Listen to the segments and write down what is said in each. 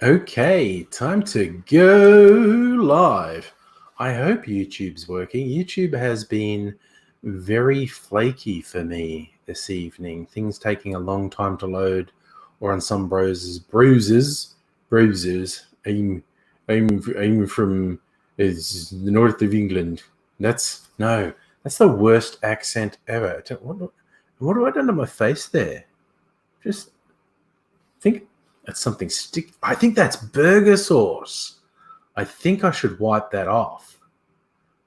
Okay, time to go live. I hope YouTube's working. YouTube has been very flaky for me this evening. Things taking a long time to load, or on some browsers. I'm from the north of England. That's the worst accent ever. What do I done to my face there? Just think. That's something stick. I think that's burger sauce. I think I should wipe that off.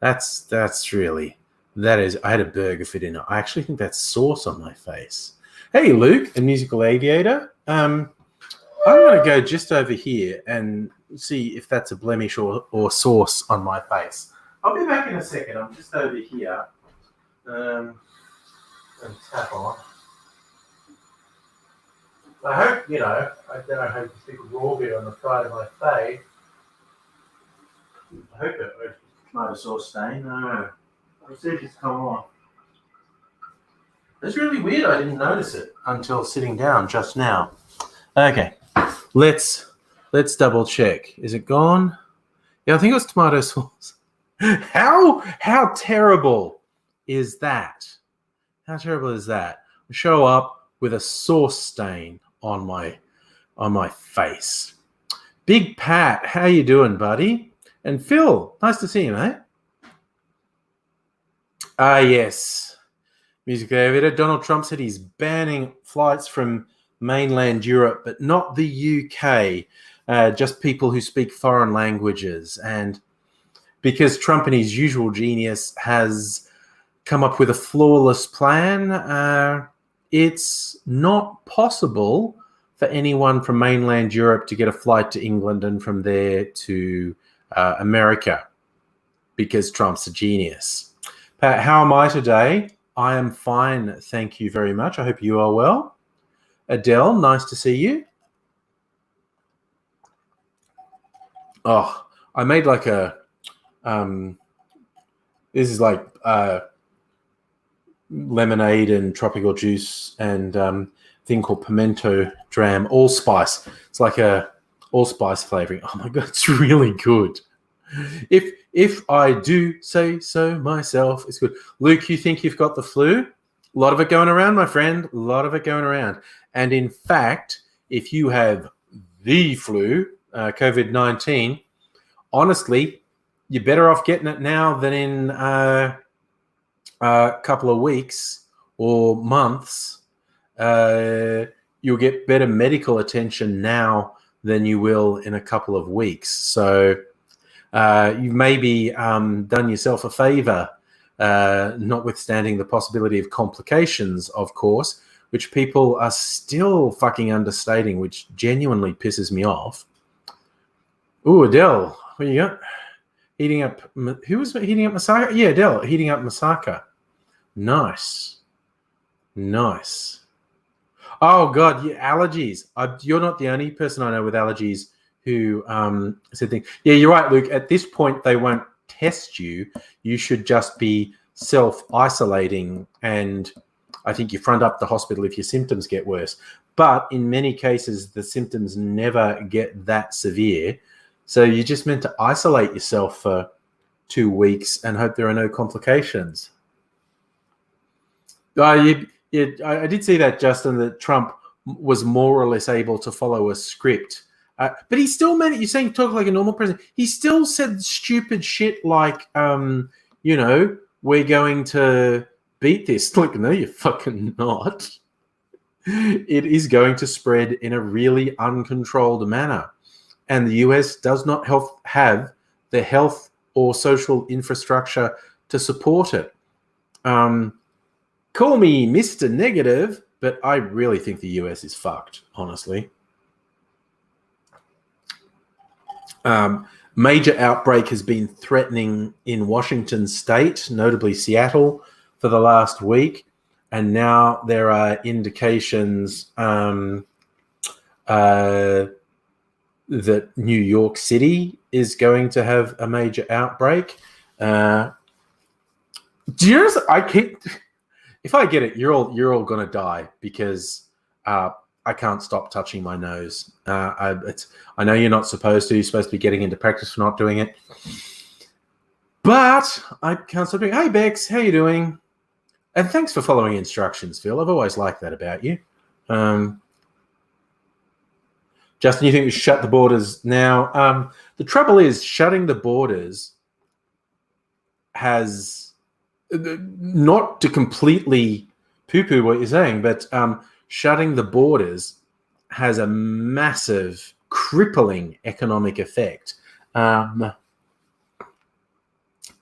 That's really that is. I had a burger for dinner. I actually think that's sauce on my face. Hey, Luke, a musical aviator. I'm going to go just over here and see if that's a blemish or sauce on my face. I'll be back in a second. I'm just over here. And tap on. I hope, I don't hope to stick a raw bit on the side of my face. I hope it won't tomato sauce stain. No. I'll see if it's come off. It's really weird. I didn't notice it until sitting down just now. Okay. Let's double check. Is it gone? Yeah, I think it was tomato sauce. How terrible is that? How terrible is that? Show up with a sauce stain on my face. Big Pat, how you doing, buddy? And Phil, nice to see you, mate. Yes. Music editor. Donald Trump said he's banning flights from mainland Europe, but not the UK. Just people who speak foreign languages. And because Trump, in his usual genius, has come up with a flawless plan, it's not possible for anyone from mainland Europe to get a flight to England and from there to America because Trump's a genius. Pat, how am I today? I am fine, thank you very much. I hope you are well. Adele, nice to see you. Oh, I made like a, this is like lemonade and tropical juice and thing called pimento dram allspice. It's like a allspice flavoring. Oh my god, it's really good. If I do say so myself, it's good. Luke, you think you've got the flu? A lot of it going around, my friend. A lot of it going around. And in fact, if you have the flu, COVID-19, honestly, you're better off getting it now than in a couple of weeks or months. You'll get better medical attention now than you will in a couple of weeks. So you've maybe done yourself a favor, notwithstanding the possibility of complications, of course, which people are still fucking understating, which genuinely pisses me off. Ooh, Adele, what you got? Heating up. Who was heating up Masaka? Yeah, Adele, heating up Masaka. Nice. Oh god, yeah, allergies. You're not the only person I know with allergies who said things. Yeah, you're right, Luke. At this point, they won't test you. You should just be self-isolating, and I think you front up the hospital if your symptoms get worse. But in many cases, the symptoms never get that severe. So you're just meant to isolate yourself for 2 weeks and hope there are no complications. I did see that, Justin, that Trump was more or less able to follow a script. But he still made it. You're saying talk like a normal president. He still said stupid shit like, we're going to beat this. Like, no, you're fucking not. It is going to spread in a really uncontrolled manner. And the US does not have the health or social infrastructure to support it. Call me Mr. Negative, but I really think the US is fucked, honestly. Major outbreak has been threatening in Washington state, notably Seattle, for the last week. And now there are indications that New York City is going to have a major outbreak. Do you know, if I get it, you're all gonna die because I can't stop touching my nose. I know you're not supposed to. You're supposed to be getting into practice for not doing it. But I can't stop doing it. Hey, Bex, how you doing? And thanks for following instructions, Phil. I've always liked that about you. Justin, you think we should shut the borders now? The trouble is, shutting the borders has, not to completely poo-poo what you're saying, but shutting the borders has a massive, crippling economic effect.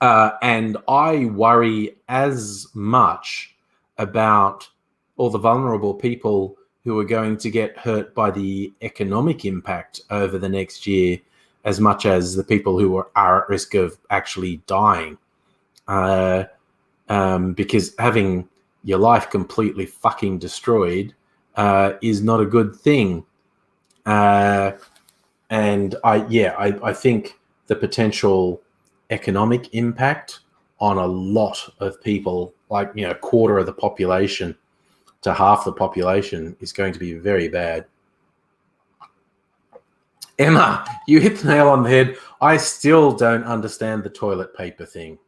And I worry as much about all the vulnerable people who are going to get hurt by the economic impact over the next year as much as the people who are at risk of actually dying. Because having your life completely fucking destroyed is not a good thing. And I think the potential economic impact on a lot of people, like, a quarter of the population to half the population, is going to be very bad. Emma, you hit the nail on the head. I still don't understand the toilet paper thing.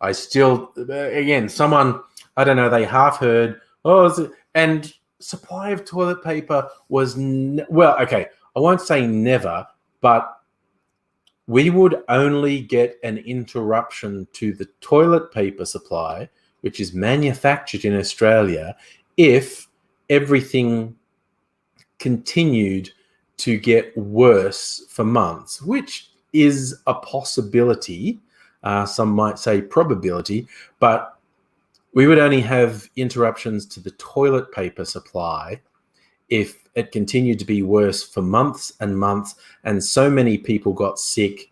I still, again, someone, I don't know, they half heard, and supply of toilet paper was, okay, I won't say never, but we would only get an interruption to the toilet paper supply, which is manufactured in Australia, if everything continued to get worse for months, which is a possibility. Some might say probability, but we would only have interruptions to the toilet paper supply if it continued to be worse for months and months, and so many people got sick,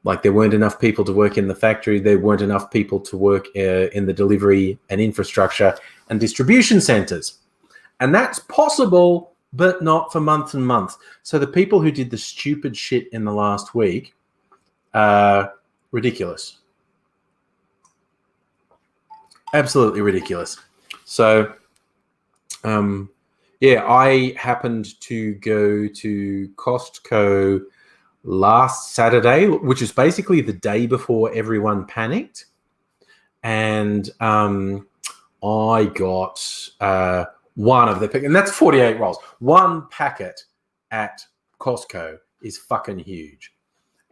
like there weren't enough people to work in the factory, there weren't enough people to work in the delivery and infrastructure and distribution centers. And that's possible, but not for months and months. So the people who did the stupid shit in the last week, ridiculous. Absolutely ridiculous. So, I happened to go to Costco last Saturday, which is basically the day before everyone panicked. And I got one of the, and that's 48 rolls. One packet at Costco is fucking huge.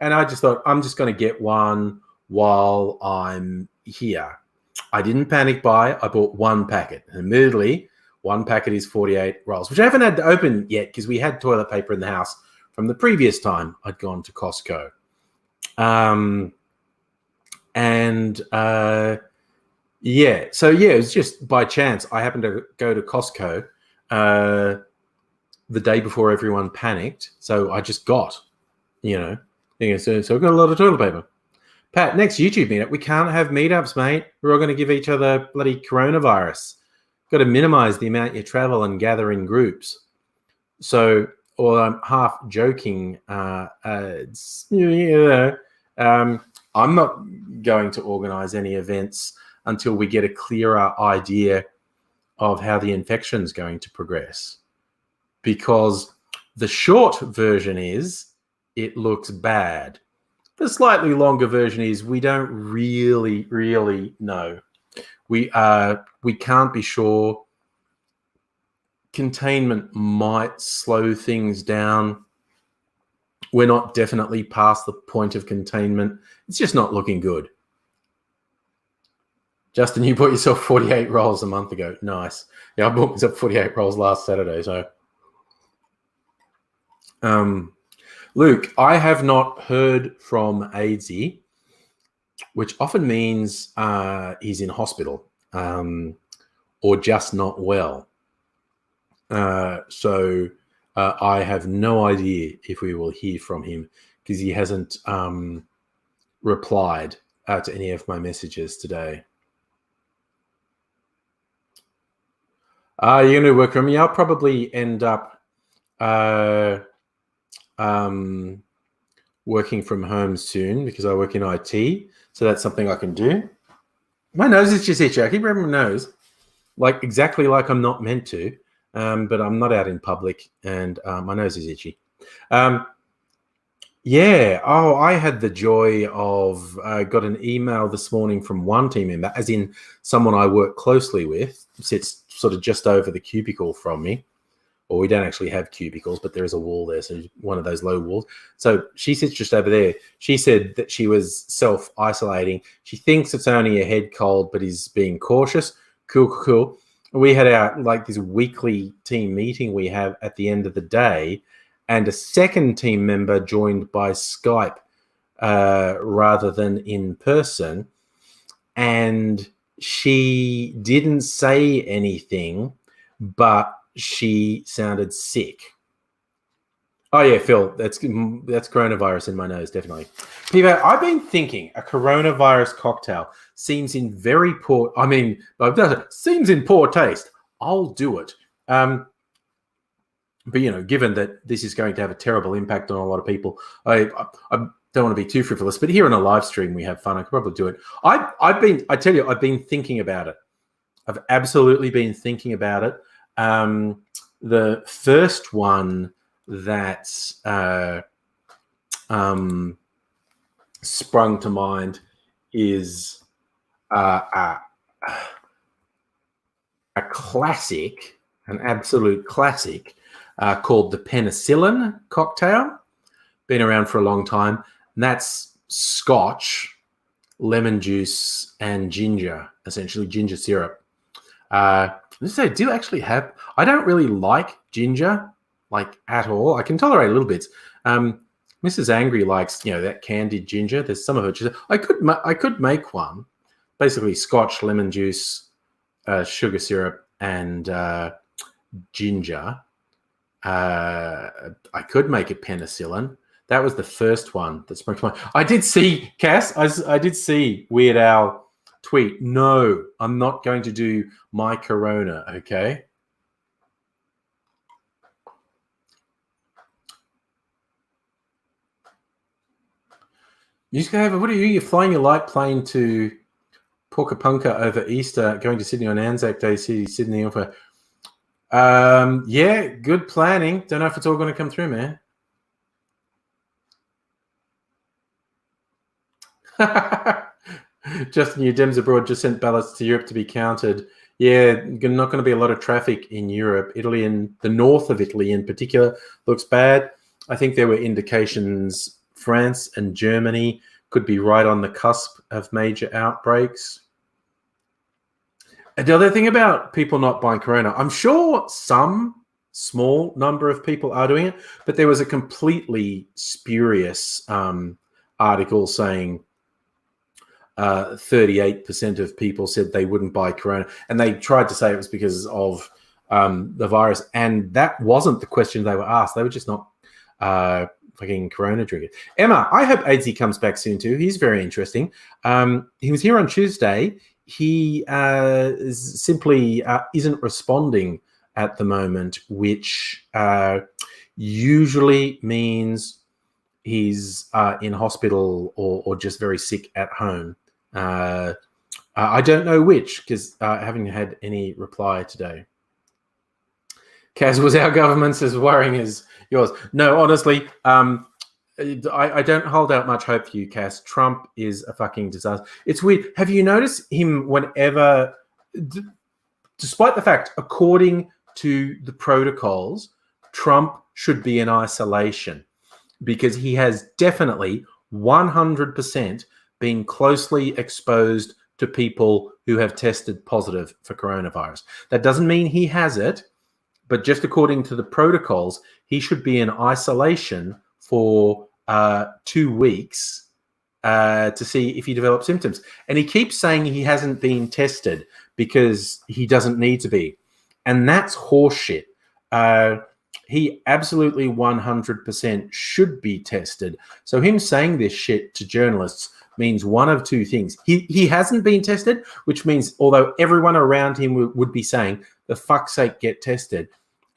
And I just thought, I'm just going to get one while I'm here. I didn't panic buy. I bought one packet. And admittedly, one packet is 48 rolls, which I haven't had to open yet because we had toilet paper in the house from the previous time I'd gone to Costco. So it was just by chance. I happened to go to Costco the day before everyone panicked. So I just got, so I've got a lot of toilet paper. Pat, next YouTube meetup, we can't have meetups, mate. We're all going to give each other bloody coronavirus. Got to minimize the amount you travel and gather in groups. So, or I'm half joking. I'm not going to organize any events until we get a clearer idea of how the infection is going to progress. Because the short version is it looks bad. The slightly longer version is we don't really, really know. We can't be sure. Containment might slow things down. We're not definitely past the point of containment. It's just not looking good. Justin, you bought yourself 48 rolls a month ago. Nice. Yeah, I bought myself 48 rolls last Saturday. So, Luke, I have not heard from AIDSy, which often means he's in hospital or just not well. So I have no idea if we will hear from him because he hasn't replied to any of my messages today. You're going to work from me. I'll probably end up working from home soon because I work in IT. So that's something I can do. My nose is just itchy. I keep rubbing my nose, exactly like I'm not meant to. but I'm not out in public, and my nose is itchy. Yeah. Oh, I had the joy of got an email this morning from one team member, as in someone I work closely with, sits sort of just over the cubicle from me. Or we don't actually have cubicles, but there is a wall there, so one of those low walls. So she sits just over there. She said that she was self-isolating. She thinks it's only a head cold, but is being cautious. Cool. We had our this weekly team meeting we have at the end of the day, and a second team member joined by Skype rather than in person. And she didn't say anything, but she sounded sick. Oh yeah, Phil, that's coronavirus in my nose, definitely. Pivo, I've been thinking a coronavirus cocktail seems in seems in poor taste. I'll do it. But given that this is going to have a terrible impact on a lot of people, I don't want to be too frivolous, but here on a live stream we have fun. I could probably do it. I've been thinking about it. I've absolutely been thinking about it. The first one that sprung to mind is a classic, an absolute classic, called the penicillin cocktail. Been around for a long time. And that's scotch, lemon juice, and ginger, essentially ginger syrup. I do actually have. I don't really like ginger, at all. I can tolerate little bits. Mrs. Angry likes, that candied ginger. There's some of it. I could make one, basically scotch, lemon juice, sugar syrup, and ginger. I could make it penicillin. That was the first one that sprung to mind. I did see Cass. I did see Weird Al tweet. No, I'm not going to do my Corona. Okay. What are you? You're flying your light plane to Pukapunka over Easter, going to Sydney on Anzac Day, Sydney over. Yeah, good planning. Don't know if it's all going to come through, man. Justin, your Dems abroad just sent ballots to Europe to be counted. Yeah, not going to be a lot of traffic in Europe. Italy, and the north of Italy in particular, looks bad. I think there were indications France and Germany could be right on the cusp of major outbreaks. And the other thing about people not buying Corona, I'm sure some small number of people are doing it, but there was a completely spurious article saying 38% of people said they wouldn't buy Corona, and they tried to say it was because of the virus, and that wasn't the question they were asked. They were just not fucking Corona drinkers. Emma, I hope Aidsy comes back soon too. He's very interesting. He was here on Tuesday. He simply isn't responding at the moment, which usually means he's in hospital or just very sick at home. I don't know which, because I haven't had any reply today. Kaz, was our government as worrying as yours? No, honestly, I don't hold out much hope for you, Kaz. Trump is a fucking disaster. It's weird. Have you noticed him whenever, despite the fact, according to the protocols, Trump should be in isolation because he has definitely 100% been closely exposed to people who have tested positive for coronavirus. That doesn't mean he has it, but just according to the protocols, he should be in isolation for 2 weeks to see if he develops symptoms. And he keeps saying he hasn't been tested because he doesn't need to be. And that's horseshit. He absolutely 100% should be tested. So him saying this shit to journalists means one of two things. He hasn't been tested, which means although everyone around him would be saying, for fuck's sake, get tested.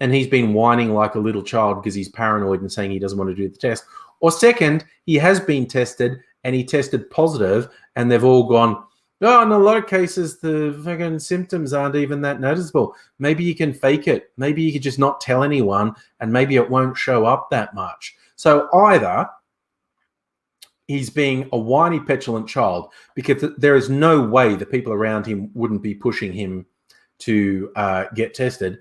And he's been whining like a little child because he's paranoid and saying he doesn't want to do the test. Or second, he has been tested and he tested positive and they've all gone, No, in a lot of cases, the fucking symptoms aren't even that noticeable. Maybe you can fake it. Maybe you could just not tell anyone, and maybe it won't show up that much. So either he's being a whiny, petulant child, because there is no way the people around him wouldn't be pushing him to get tested.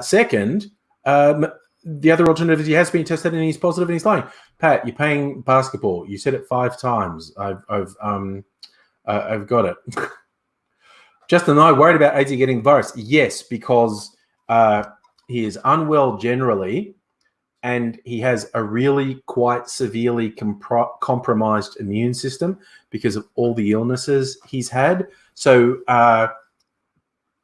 Second, the other alternative is he has been tested and he's positive and he's lying. Pat, you're playing basketball. You said it 5 times. I've got it. Justin and I worried about AZ getting virus. Yes, because he is unwell generally, and he has a really quite severely compromised immune system because of all the illnesses he's had. So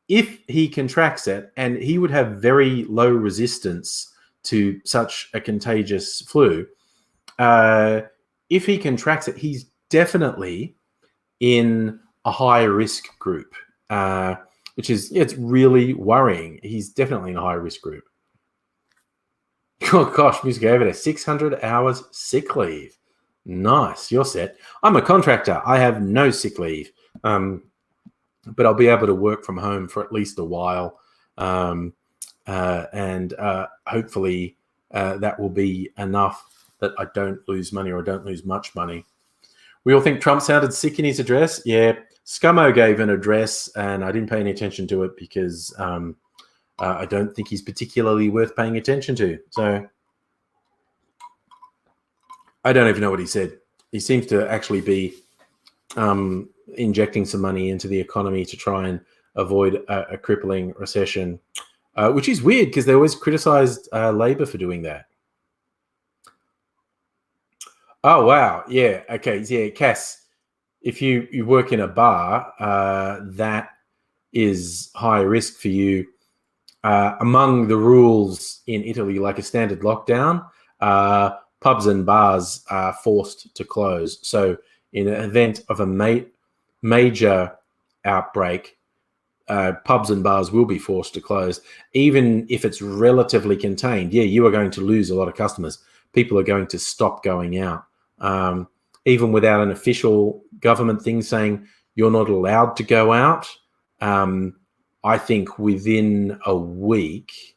if he contracts it, and he would have very low resistance to such a contagious flu, if he contracts it, he's definitely in a high risk group, which is, it's really worrying. He's definitely in a high risk group. Oh gosh, Music over there. 600 hours sick leave. Nice, you're set. I'm a contractor. I have no sick leave, but I'll be able to work from home for at least a while, and hopefully that will be enough that I don't lose money, or I don't lose much money. We all think Trump sounded sick in his address. Yeah, Scummo gave an address, and I didn't pay any attention to it because I don't think he's particularly worth paying attention to. So I don't even know what he said. He seems to actually be injecting some money into the economy to try and avoid a crippling recession, which is weird because they always criticized Labor for doing that. Oh, wow. Yeah. Okay. Yeah. Cass, if you work in a bar, that is high risk for you. Among the rules in Italy, like a standard lockdown, pubs and bars are forced to close. So in an event of a major outbreak, pubs and bars will be forced to close. Even if it's relatively contained, yeah, you are going to lose a lot of customers. People are going to stop going out. Even without an official government thing saying you're not allowed to go out, I think within a week,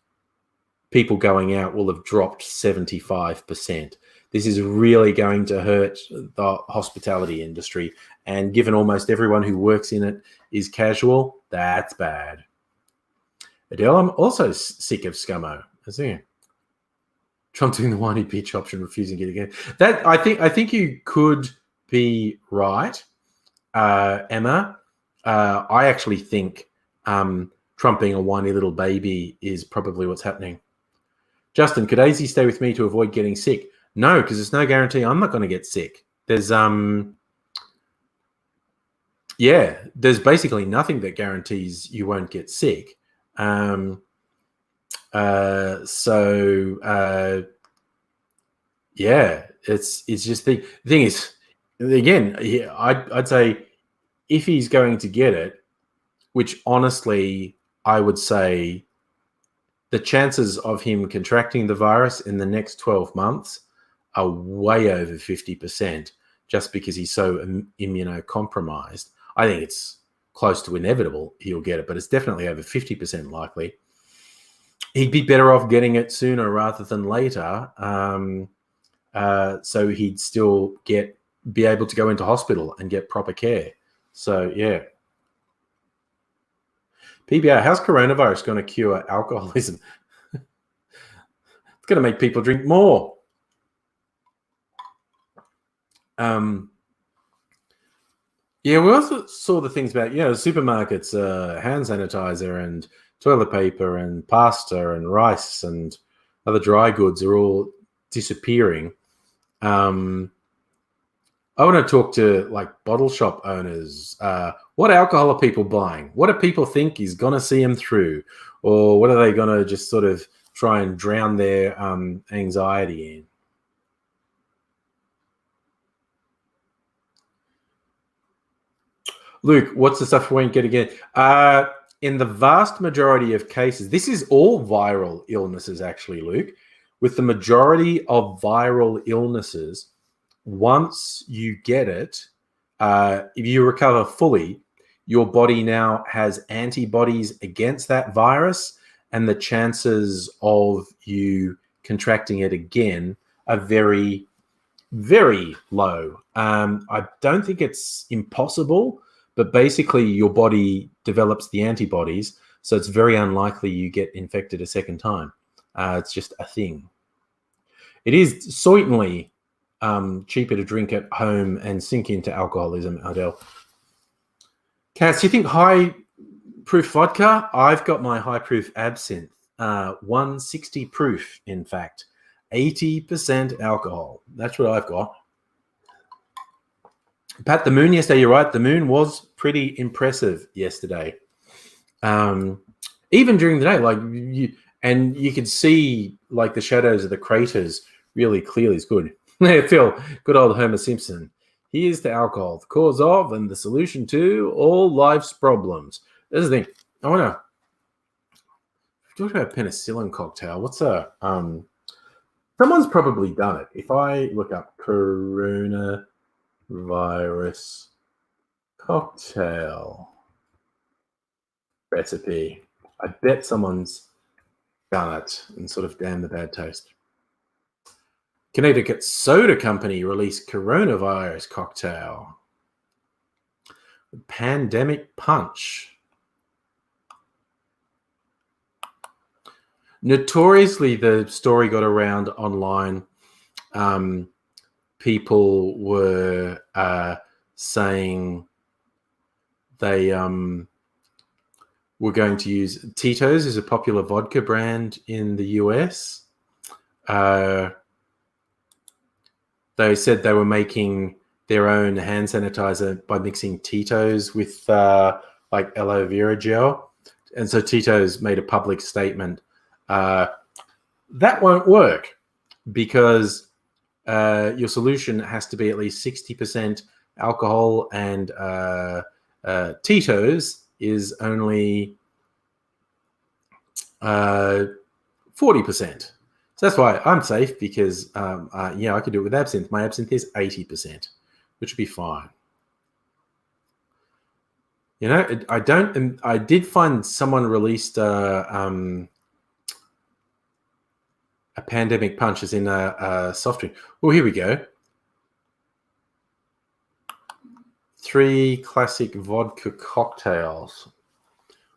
people going out will have dropped 75%. This is really going to hurt the hospitality industry. And given almost everyone who works in it is casual, that's bad. Adele, I'm also sick of Scummo. I see. Trump doing the whiny bitch option, refusing it again. That I think you could be right, Emma. I actually think Trump being a whiny little baby is probably what's happening. Justin, could AZ stay with me to avoid getting sick? No, because there's no guarantee I'm not going to get sick. There's there's basically nothing that guarantees you won't get sick. It's just the thing is, again, I'd say if he's going to get it, which honestly I would say the chances of him contracting the virus in the next 12 months are way over 50%, just because he's so immunocompromised. I think it's close to inevitable he'll get it, but it's definitely over 50% likely. He'd be better off getting it sooner rather than later, so he'd still be able to go into hospital and get proper care. So, yeah. PBR, how's coronavirus going to cure alcoholism? It's going to make people drink more. We also saw the things about, supermarkets, hand sanitizer and toilet paper and pasta and rice and other dry goods are all disappearing. I want to talk to bottle shop owners. What alcohol are people buying? What do people think is going to see them through? Or what are they going to just sort of try and drown their anxiety in? Luke, what's the stuff we won't get again? In the vast majority of cases, this is all viral illnesses, actually, Luke. With the majority of viral illnesses, once you get it, if you recover fully, your body now has antibodies against that virus, and the chances of you contracting it again are very, very low. I don't think it's impossible, but basically your body develops the antibodies, so it's very unlikely you get infected a second time. It's just a thing. It is certainly cheaper to drink at home and sink into alcoholism, Adele. Cass, you think high-proof vodka? I've got my high-proof absinthe, 160 proof, in fact. 80% alcohol. That's what I've got. Pat, the moon yesterday, you're right. The moon was pretty impressive yesterday. Even during the day, you could see like the shadows of the craters really clearly. It's good. Phil, good old Homer Simpson. Here's to alcohol, the cause of and the solution to all life's problems. This is the thing. I want to talk about penicillin cocktail. What's a someone's probably done it. If I look up coronavirus cocktail recipe, I bet someone's done it and sort of damn the bad taste. Connecticut Soda Company released coronavirus cocktail. Pandemic punch. Notoriously, the story got around online. People were saying they were going to use Tito's is a popular vodka brand in the US. They said they were making their own hand sanitizer by mixing Tito's with like aloe vera gel. And so Tito's made a public statement. That won't work because your solution has to be at least 60% alcohol, and Tito's is only 40%. So that's why I'm safe, because I could do it with absinthe. My absinthe is 80%, which would be fine. You know, I did find someone released a pandemic punch as in a soft drink. Oh, here we go. 3 classic vodka cocktails.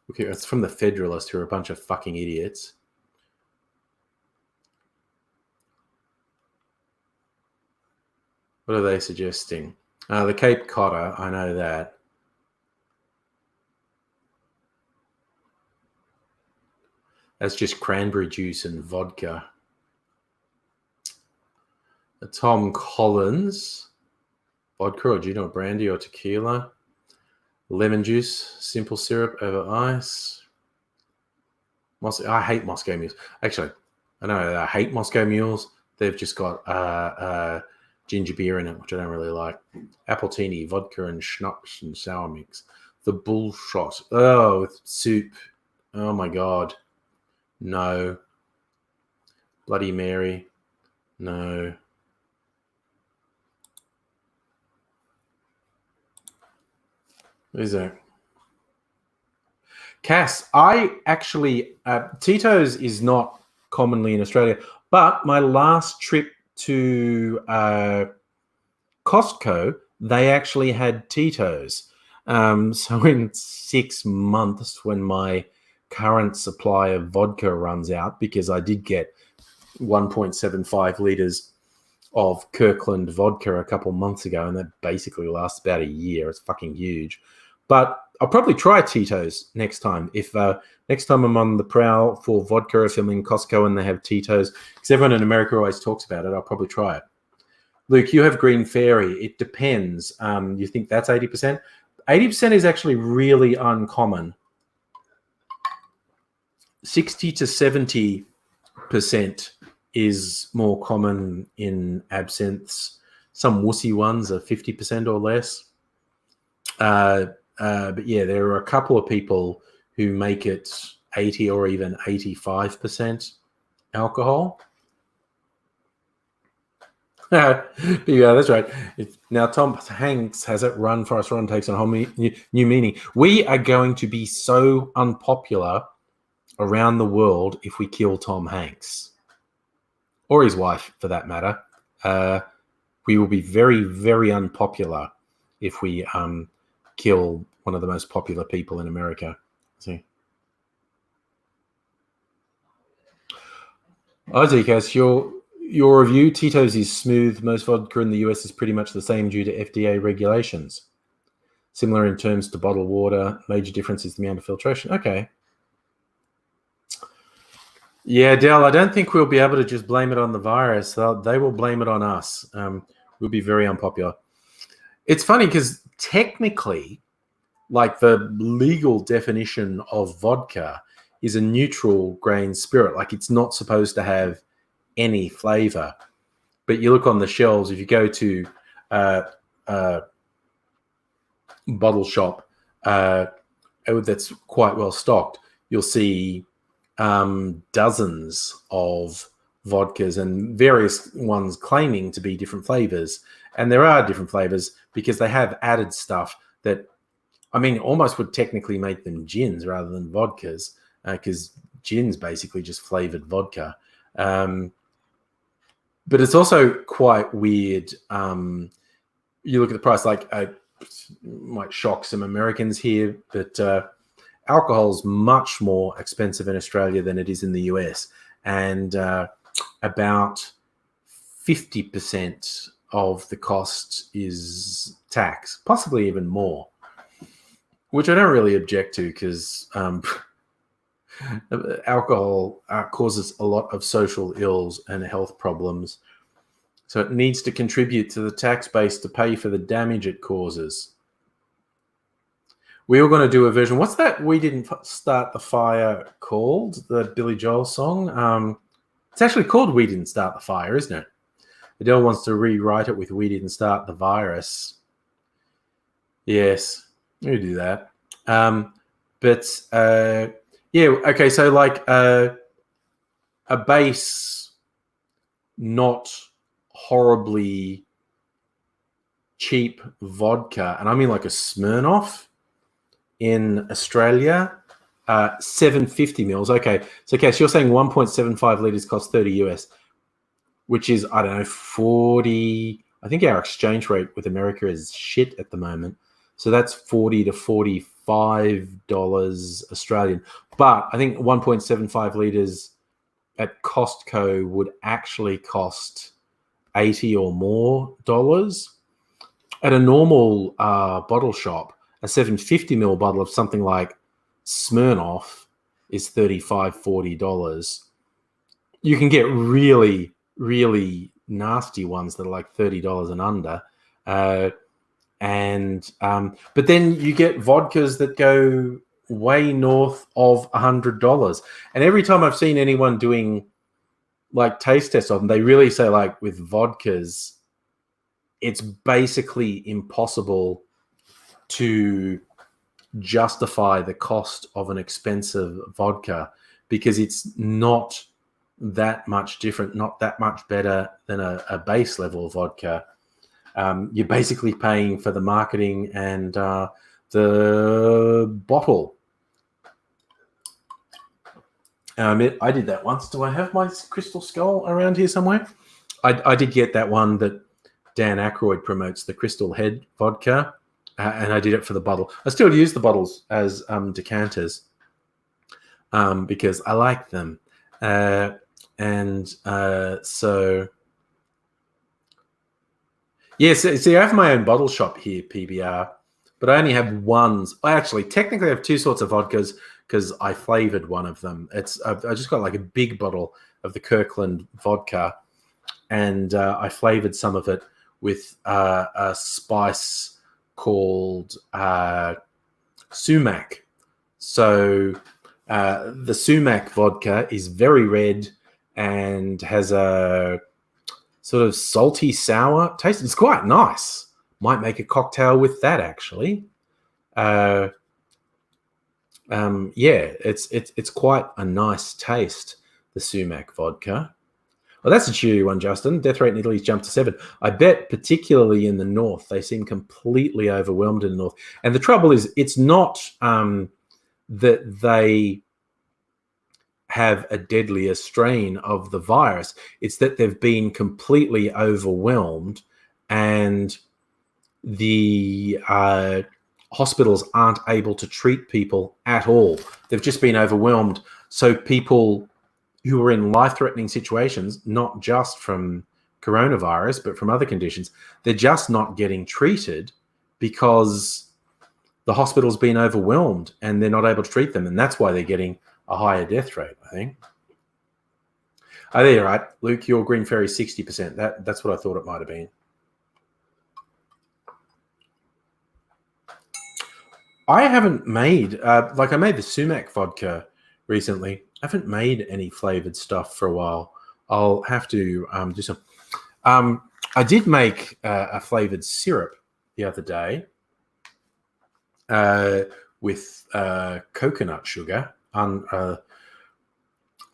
Okay, it's from the Federalist, who are a bunch of fucking idiots. What are they suggesting? The Cape Cotta, I know that. That's just cranberry juice and vodka. The Tom Collins, vodka or gin or brandy or tequila. Lemon juice, simple syrup over ice. I hate Moscow mules. Actually, I hate Moscow mules. They've just got ginger beer in it, which I don't really like. Appletini, vodka and schnapps and sour mix. The bullshot. Oh, with soup. Oh my God. No. Bloody Mary. No. What is that? Cass, I actually, Tito's is not commonly in Australia, but my last trip to Costco, they actually had Tito's. So in 6 months, when my current supply of vodka runs out, because I did get 1.75 litres of Kirkland vodka a couple months ago, and that basically lasts about a year. It's fucking huge. But I'll probably try Tito's next time. If next time I'm on the prowl for vodka, if I'm in Costco and they have Tito's, because everyone in America always talks about it, I'll probably try it. Luke, you have Green Fairy. It depends. You think that's 80%? 80% is actually really uncommon. 60 to 70% is more common in absinthes. Some wussy ones are 50% or less. But yeah, there are a couple of people who make it 80 or even 85% alcohol. Yeah, that's right. Now Tom Hanks has it. Run, Forrest, Run takes on a whole new meaning. We are going to be so unpopular around the world if we kill Tom Hanks, or his wife for that matter. We will be very, very unpopular if we kill one of the most popular people in America. See. Isaac, your review, Tito's is smooth. Most vodka in the US is pretty much the same due to FDA regulations. Similar in terms to bottled water. Major difference is the amount of filtration. Okay. Yeah, Dell, I don't think we'll be able to just blame it on the virus. They will blame it on us. We'll be very unpopular. It's funny because technically, like the legal definition of vodka is a neutral grain spirit. Like it's not supposed to have any flavor. But you look on the shelves, if you go to a bottle shop that's quite well stocked, you'll see dozens of vodkas and various ones claiming to be different flavors. And there are different flavors because they have added stuff that, I mean, almost would technically make them gins rather than vodkas, because gin's basically just flavored vodka. But it's also quite weird. You look at the price, like might shock some Americans here, but alcohol's much more expensive in Australia than it is in the US. And about 50% of the cost is tax, possibly even more, which I don't really object to because alcohol causes a lot of social ills and health problems. So it needs to contribute to the tax base to pay for the damage it causes. We were going to do a version. What's that We Didn't Start the Fire called? The Billy Joel song? It's actually called We Didn't Start the Fire, isn't it? Adele wants to rewrite it with We Didn't Start the Virus. Yes, we do that. Yeah, okay, so like a base, not horribly cheap vodka, and I mean like a Smirnoff in Australia, 750 mils. Okay, so you're saying 1.75 liters costs 30 US, which is, I don't know, 40. I think our exchange rate with America is shit at the moment. So that's $40 to $45 Australian. But I think 1.75 liters at Costco would actually cost $80 or more dollars. At a normal bottle shop, a 750 ml bottle of something like Smirnoff is $35, $40. You can get really, really nasty ones that are like $30 and under. But then you get vodkas that go way north of $100. And every time I've seen anyone doing like taste tests of them, they really say like with vodkas, it's basically impossible to justify the cost of an expensive vodka because it's not that much different, not that much better than a base level vodka. You're basically paying for the marketing and the bottle. I did that once. Do I have my Crystal Skull around here somewhere? I did get that one that Dan Aykroyd promotes, the Crystal Head vodka, and I did it for the bottle. I still use the bottles as decanters because I like them. So yeah, see, I have my own bottle shop here, PBR, but I only have ones. I actually technically have two sorts of vodkas because I flavored one of them. I just got like a big bottle of the Kirkland vodka, and I flavored some of it with a spice called sumac. So the sumac vodka is very red and has a sort of salty, sour taste. It's quite nice. Might make a cocktail with that, actually. Yeah, it's quite a nice taste, the sumac vodka. Well, that's a cheery one, Justin. Death rate in Italy's jumped to 7. I bet, particularly in the north, they seem completely overwhelmed in the north. And the trouble is, it's not that they have a deadlier strain of the virus. It's that they've been completely overwhelmed, and the hospitals aren't able to treat people at all. They've just been overwhelmed. So people who are in life-threatening situations, not just from coronavirus, but from other conditions, they're just not getting treated because the hospital's been overwhelmed and they're not able to treat them. And that's why they're getting a higher death rate, I think. Oh, there you're right. Luke, your Green Ferry 60%. That's what I thought it might have been. I haven't made, I made the sumac vodka recently. I haven't made any flavored stuff for a while. I'll have to do some. I did make a flavored syrup the other day with coconut sugar,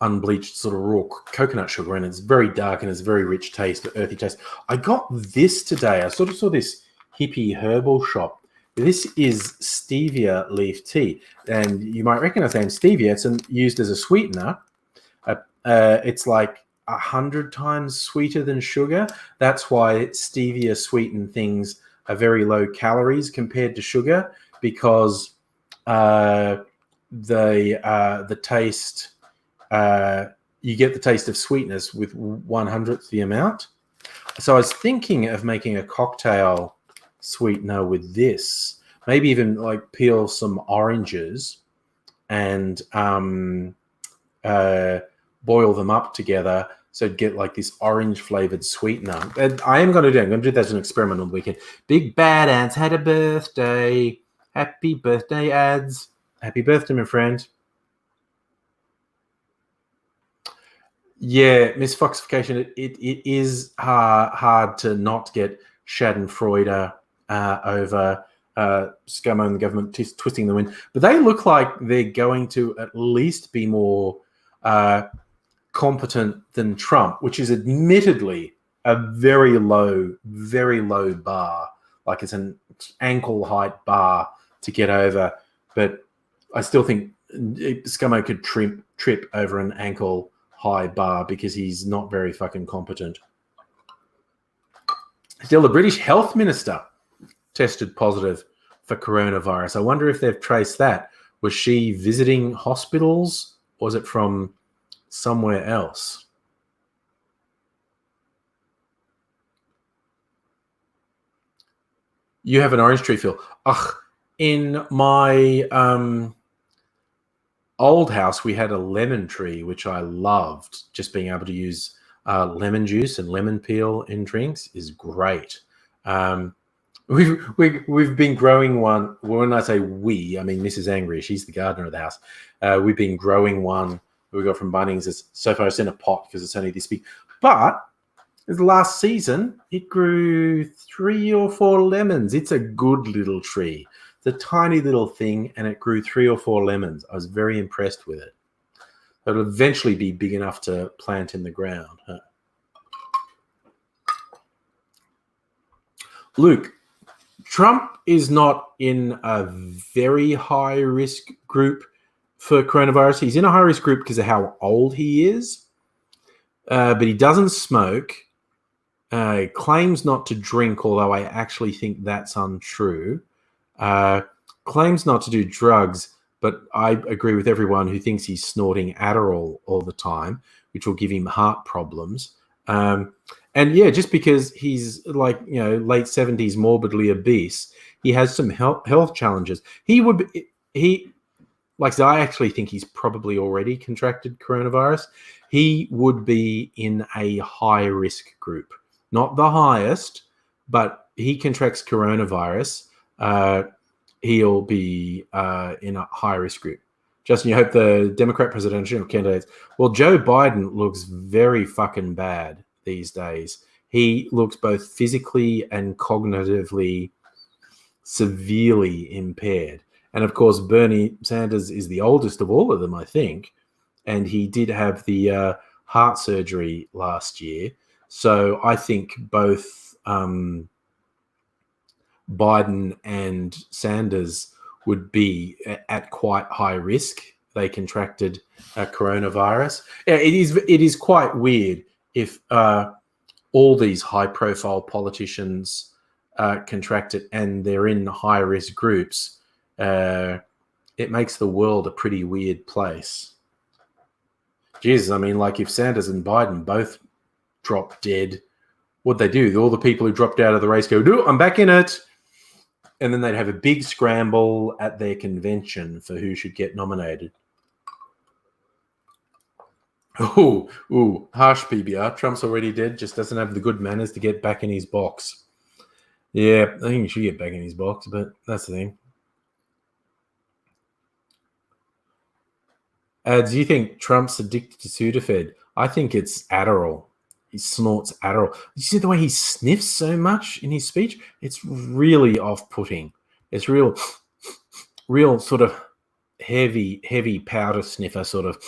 unbleached sort of raw coconut sugar, and it's very dark and it's a very rich taste, earthy taste. I got this today. I sort of saw this hippie herbal shop. This is stevia leaf tea, and you might recognize the name stevia. It's used as a sweetener. It's like 100 times sweeter than sugar. That's why stevia sweetened things are very low calories compared to sugar, because the taste, you get the taste of sweetness with 1/100th the amount. So I was thinking of making a cocktail sweetener with this, maybe even like peel some oranges and boil them up together, so get like this orange flavored sweetener. And I'm going to do that as an experiment on the weekend. Big Bad Ads had a birthday. Happy birthday, Ads. Happy birthday, my friend. Yeah, misfoxification. It is hard to not get Schadenfreude over ScoMo and the government twisting the wind. But they look like they're going to at least be more competent than Trump, which is admittedly a very low bar. Like it's an ankle height bar to get over. But I still think ScoMo could trip over an ankle high bar because he's not very fucking competent. Still, the British health minister tested positive for coronavirus. I wonder if they've traced that. Was she visiting hospitals, or was it from somewhere else? You have an orange tree, Phil. Ugh, in my old house, we had a lemon tree, which I loved. Just being able to use lemon juice and lemon peel in drinks is great. We've been growing one. When I say we, I mean Mrs. Angry. She's the gardener of the house. We've been growing one we got from Bunnings. So far, it's in a pot because it's only this big. But last season, it grew 3 or 4 lemons. It's a good little tree. It's a tiny little thing, and it grew 3 or 4 lemons. I was very impressed with it. It'll eventually be big enough to plant in the ground. Huh? Luke, Trump is not in a very high-risk group for coronavirus. He's in a high-risk group because of how old he is, but he doesn't smoke, claims not to drink, although I actually think that's untrue, claims not to do drugs, but I agree with everyone who thinks he's snorting Adderall all the time, which will give him heart problems. And yeah, just because he's like, late 70s, morbidly obese, he has some health challenges. I actually think he's probably already contracted coronavirus. He would be in a high risk group, not the highest, but he contracts coronavirus. He'll be in a high risk group. Justin, you hope the Democrat presidential candidates. Well, Joe Biden looks very fucking bad these days. He looks both physically and cognitively severely impaired. And of course, Bernie Sanders is the oldest of all of them, I think. And he did have the heart surgery last year. So I think both Biden and Sanders would be at quite high risk. They contracted coronavirus. It is quite weird if all these high-profile politicians contract it and they're in high-risk groups. It makes the world a pretty weird place. Jesus, I mean, like if Sanders and Biden both drop dead, what'd they do? All the people who dropped out of the race go, "No, I'm back in it." And then they'd have a big scramble at their convention for who should get nominated. Ooh, harsh PBR. Trump's already dead, just doesn't have the good manners to get back in his box. Yeah, I think he should get back in his box, but that's the thing. Do you think Trump's addicted to Sudafed? I think it's Adderall. He snorts Adderall. You see the way he sniffs so much in his speech? It's really off-putting. It's real sort of heavy powder sniffer sort of.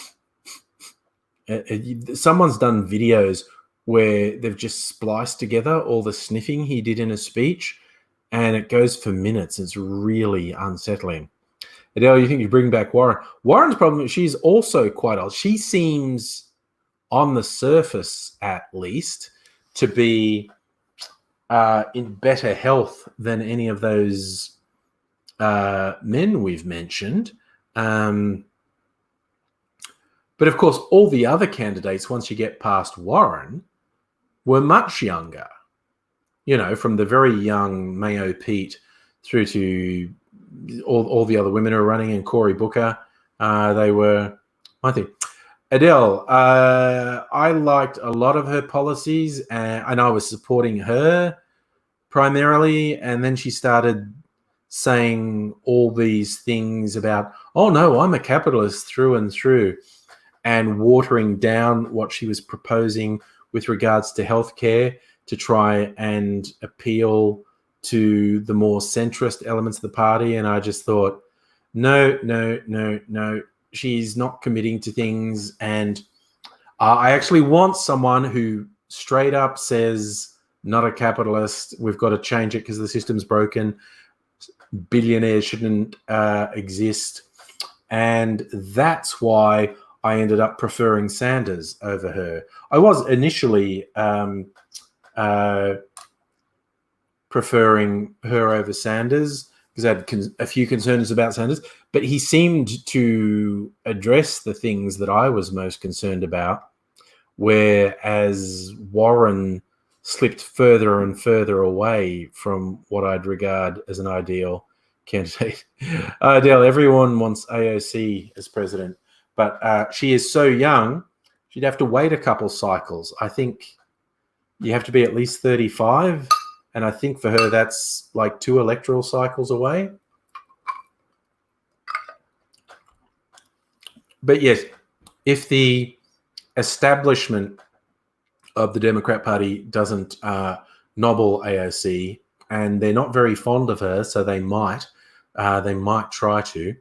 Someone's done videos where they've just spliced together all the sniffing he did in a speech, and it goes for minutes. It's really unsettling. Adele, you think you bring back Warren? Warren's problem is she's also quite old. She seems, on the surface at least, to be in better health than any of those men we've mentioned. But of course, all the other candidates, once you get past Warren, were much younger. You know, from the very young Mayo Pete through to all the other women who are running, and Cory Booker. They were, I think. Adele, I liked a lot of her policies, and I was supporting her primarily, and then she started saying all these things about, oh no, I'm a capitalist through and through, and watering down what she was proposing with regards to healthcare to try and appeal to the more centrist elements of the party. And I just thought, no. She's not committing to things. And I actually want someone who straight up says, not a capitalist, we've got to change it because the system's broken. Billionaires shouldn't exist. And that's why I ended up preferring Sanders over her. I was initially preferring her over Sanders because I had a few concerns about Sanders, but he seemed to address the things that I was most concerned about, whereas Warren slipped further and further away from what I'd regard as an ideal candidate. Adele, everyone wants AOC as president, but she is so young, she'd have to wait a couple cycles. I think you have to be at least 35. And I think for her, that's like 2 electoral cycles away. But yes, if the establishment of the Democrat Party doesn't nobble AOC, and they're not very fond of her, so they might try to.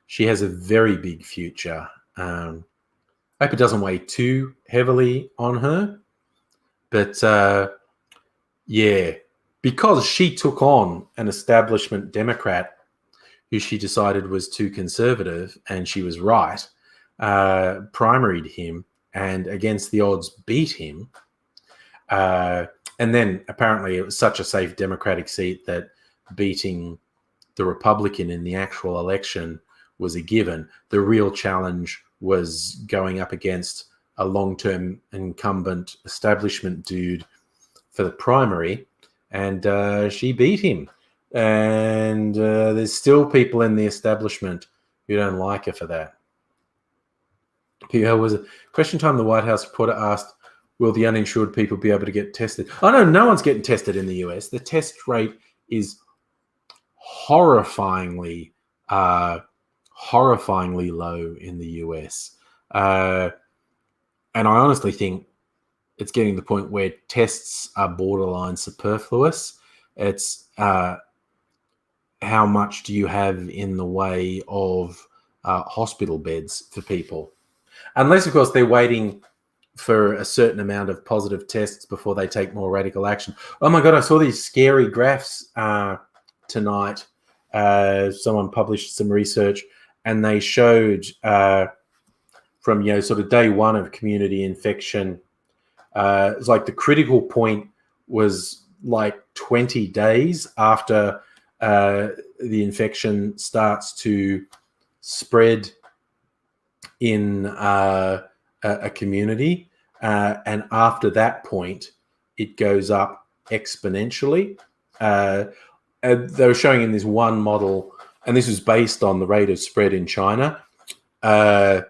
She has a very big future. I hope it doesn't weigh too heavily on her. But yeah, because she took on an establishment Democrat who she decided was too conservative, and she was right, primaried him and against the odds beat him. And then apparently it was such a safe Democratic seat that beating the Republican in the actual election was a given. The real challenge was going up against a long-term incumbent establishment dude for the primary, and she beat him. And there's still people in the establishment who don't like her for that. Was a question time. The White House reporter asked, will the uninsured people be able to get tested? Oh, no one's getting tested in the US. The test rate is horrifyingly low in the US. And I honestly think it's getting to the point where tests are borderline superfluous. It's how much do you have in the way of hospital beds for people? Unless, of course, they're waiting for a certain amount of positive tests before they take more radical action. Oh my God, I saw these scary graphs tonight. Someone published some research and they showed from, sort of day one of community infection, it's like the critical point was like 20 days after the infection starts to spread in a community. And after that point, it goes up exponentially. They were showing in this one model, and this was based on the rate of spread in China, the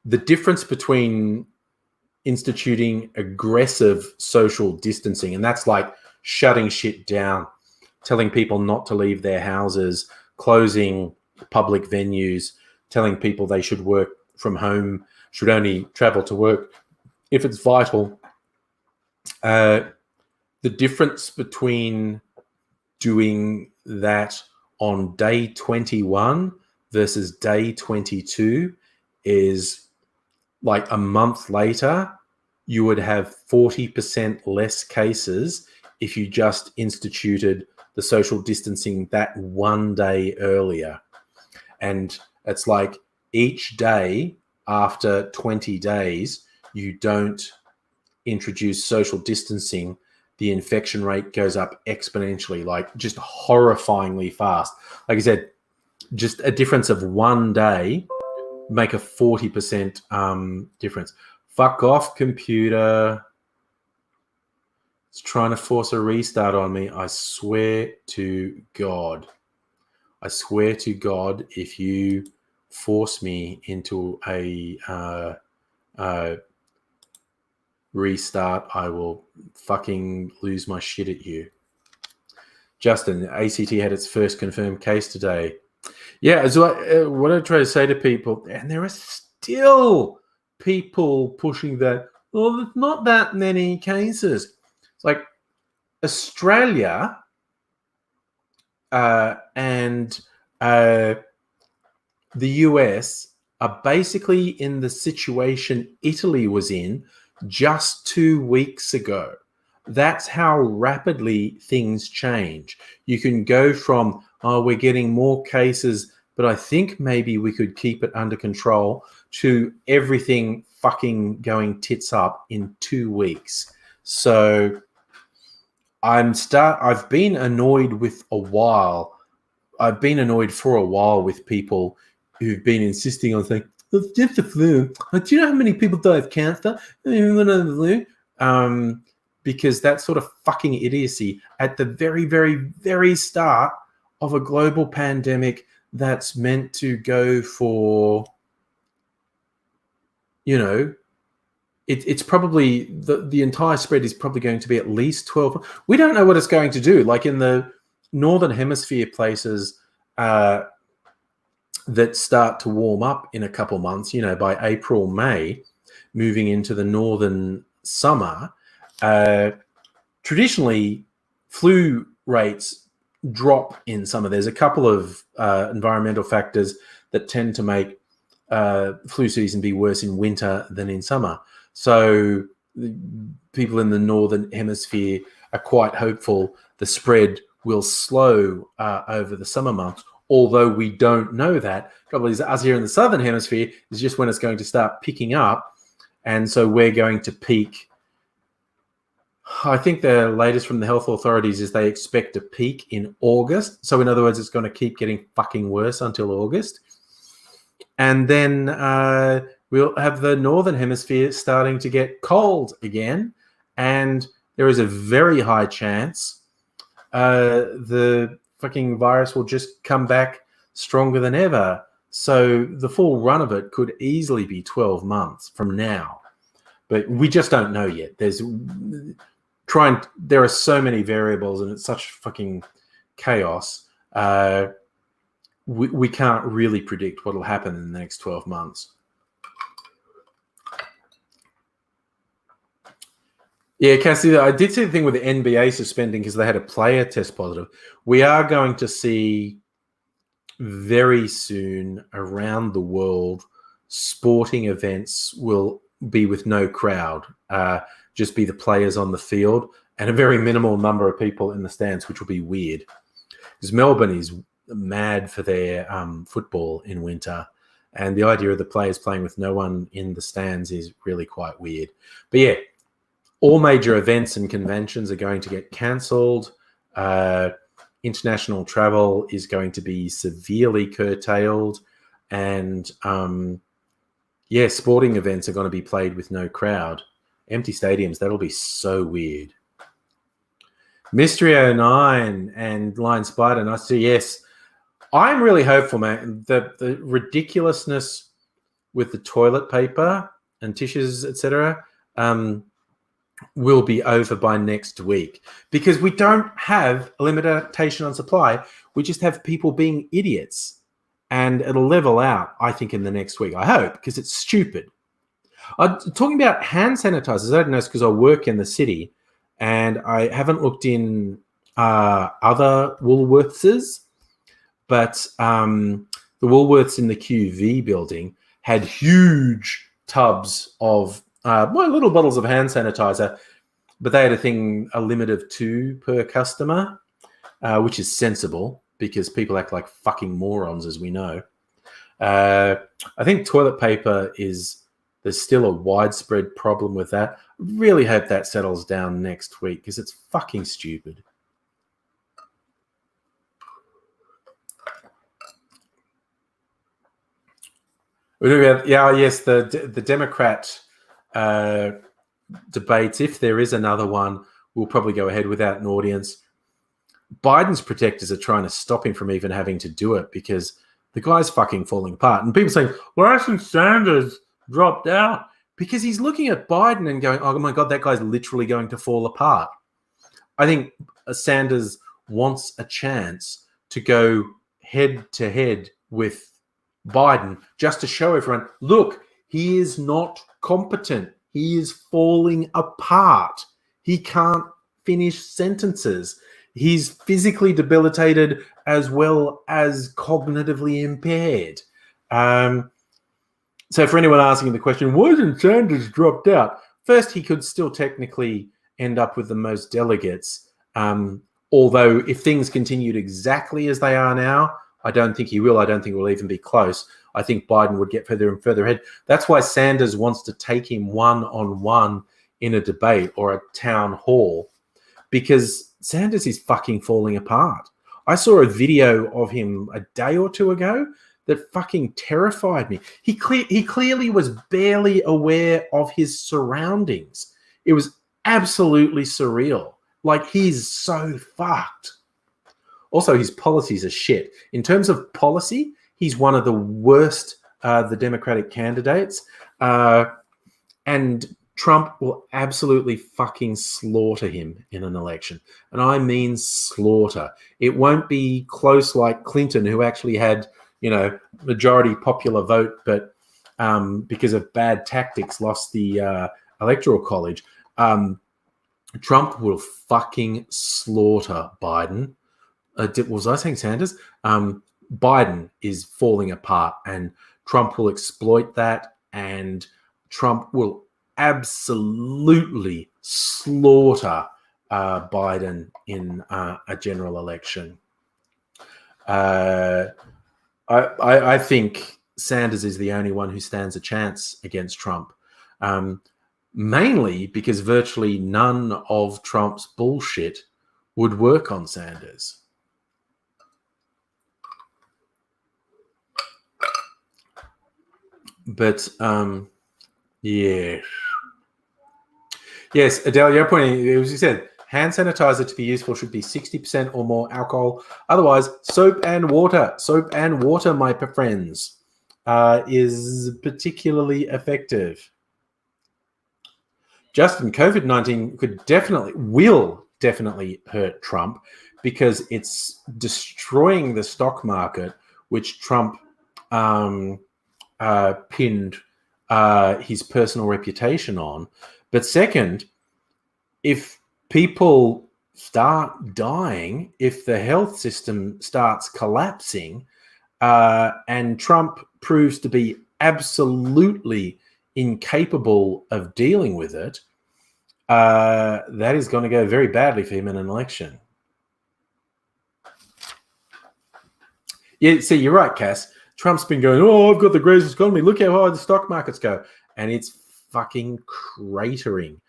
difference between instituting aggressive social distancing, and that's like shutting shit down, telling people not to leave their houses, closing public venues, telling people they should work from home, should only travel to work if it's vital. The difference between doing that on day 21 versus day 22 is like a month later, you would have 40% less cases if you just instituted the social distancing that one day earlier. And it's like each day after 20 days, you don't introduce social distancing, the infection rate goes up exponentially, like just horrifyingly fast. Like I said, just a difference of one day make a 40% difference. Fuck off, computer. It's trying to force a restart on me. I swear to God. I swear to God, if you force me into a restart, I will fucking lose my shit at you. Justin, ACT had its first confirmed case today. Yeah, so what I try to say to people, and there are still people pushing that, well, there's not that many cases. It's like Australia and the US are basically in the situation Italy was in just 2 weeks ago. That's how rapidly things change. You can go from, oh, we're getting more cases, but I think maybe we could keep it under control, to everything fucking going tits up in 2 weeks. So I've been annoyed with a while. I've been annoyed for a while with people who've been insisting on saying, it's just the flu. Do you know how many people die of cancer? Because that's sort of fucking idiocy at the very, very, very start of a global pandemic that's meant to go for, it's probably the entire spread is probably going to be at least 12. We don't know what it's going to do. Like in the northern hemisphere places that start to warm up in a couple months, by April, May, moving into the northern summer, traditionally flu rates drop in summer. There's a couple of environmental factors that tend to make flu season be worse in winter than in summer. So people in the northern hemisphere are quite hopeful the spread will slow over the summer months, although we don't know that. Probably us here in the southern hemisphere is just when it's going to start picking up. And so we're going to peak. I think the latest from the health authorities is they expect a peak in August. So in other words, it's going to keep getting fucking worse until August. And then we'll have the northern hemisphere starting to get cold again. And there is a very high chance the fucking virus will just come back stronger than ever. So the full run of it could easily be 12 months from now. But we just don't know yet. There are so many variables and it's such fucking chaos. We can't really predict what will happen in the next 12 months. Yeah, Cassie, I did see the thing with the NBA suspending because they had a player test positive. We are going to see very soon around the world sporting events will be with no crowd, just be the players on the field and a very minimal number of people in the stands, which will be weird. Because Melbourne is mad for their football in winter, and the idea of the players playing with no one in the stands is really quite weird. But yeah, all major events and conventions are going to get cancelled. International travel is going to be severely curtailed, and sporting events are going to be played with no crowd. Empty stadiums, that'll be so weird. Mystery 09 and Lion Spider, nice to see. Yes, I'm really hopeful, man. The ridiculousness with the toilet paper and tissues, etc., will be over by next week, because we don't have a limitation on supply. We just have people being idiots, and it'll level out, I think, in the next week. I hope, because it's stupid. Talking about hand sanitizers, I don't know, it's because I work in the city and I haven't looked in other Woolworths, but the Woolworths in the QV building had huge tubs of little bottles of hand sanitizer, but they had a limit of 2 per customer, which is sensible because people act like fucking morons, as we know. I think toilet paper there's still a widespread problem with that. I really hope that settles down next week, because it's fucking stupid. The Democrat debates, if there is another one, we'll probably go ahead without an audience. Biden's protectors are trying to stop him from even having to do it, because the guy's fucking falling apart. And people saying, well, hasn't Sanders dropped out? Because he's looking at Biden and going, oh my God, that guy's literally going to fall apart. I think Sanders wants a chance to go head to head with Biden, just to show everyone, look, he is not competent. He is falling apart. He can't finish sentences. He's physically debilitated as well as cognitively impaired. So for anyone asking the question, why isn't Sanders dropped out? First, he could still technically end up with the most delegates. Although if things continued exactly as they are now, I don't think he will. I don't think it will even be close. I think Biden would get further and further ahead. That's why Sanders wants to take him one-on-one in a debate or a town hall, because Sanders is fucking falling apart. I saw a video of him a day or two ago that fucking terrified me. He clearly was barely aware of his surroundings. It was absolutely surreal. Like, he's so fucked. Also, his policies are shit. In terms of policy, he's one of the worst, the Democratic candidates. And Trump will absolutely fucking slaughter him in an election. And I mean slaughter. It won't be close like Clinton, who actually had, majority popular vote, but because of bad tactics, lost the electoral college. Trump will fucking slaughter Biden. Was I saying Sanders? Biden is falling apart, and Trump will exploit that, and Trump will absolutely slaughter Biden in a general election. I think Sanders is the only one who stands a chance against Trump, mainly because virtually none of Trump's bullshit would work on Sanders. But yeah. Yes, Adele, you're pointing, as you said, hand sanitizer to be useful should be 60% or more alcohol. Otherwise, soap and water, my friends, is particularly effective. Justin, COVID-19 will definitely hurt Trump, because it's destroying the stock market, which Trump pinned his personal reputation on. But second, if people start dying, if the health system starts collapsing, and Trump proves to be absolutely incapable of dealing with it, that is going to go very badly for him in an election. Yeah, see, you're right, Cass. Trump's been going, oh, I've got the greatest economy. Look how high the stock markets go. And it's fucking cratering,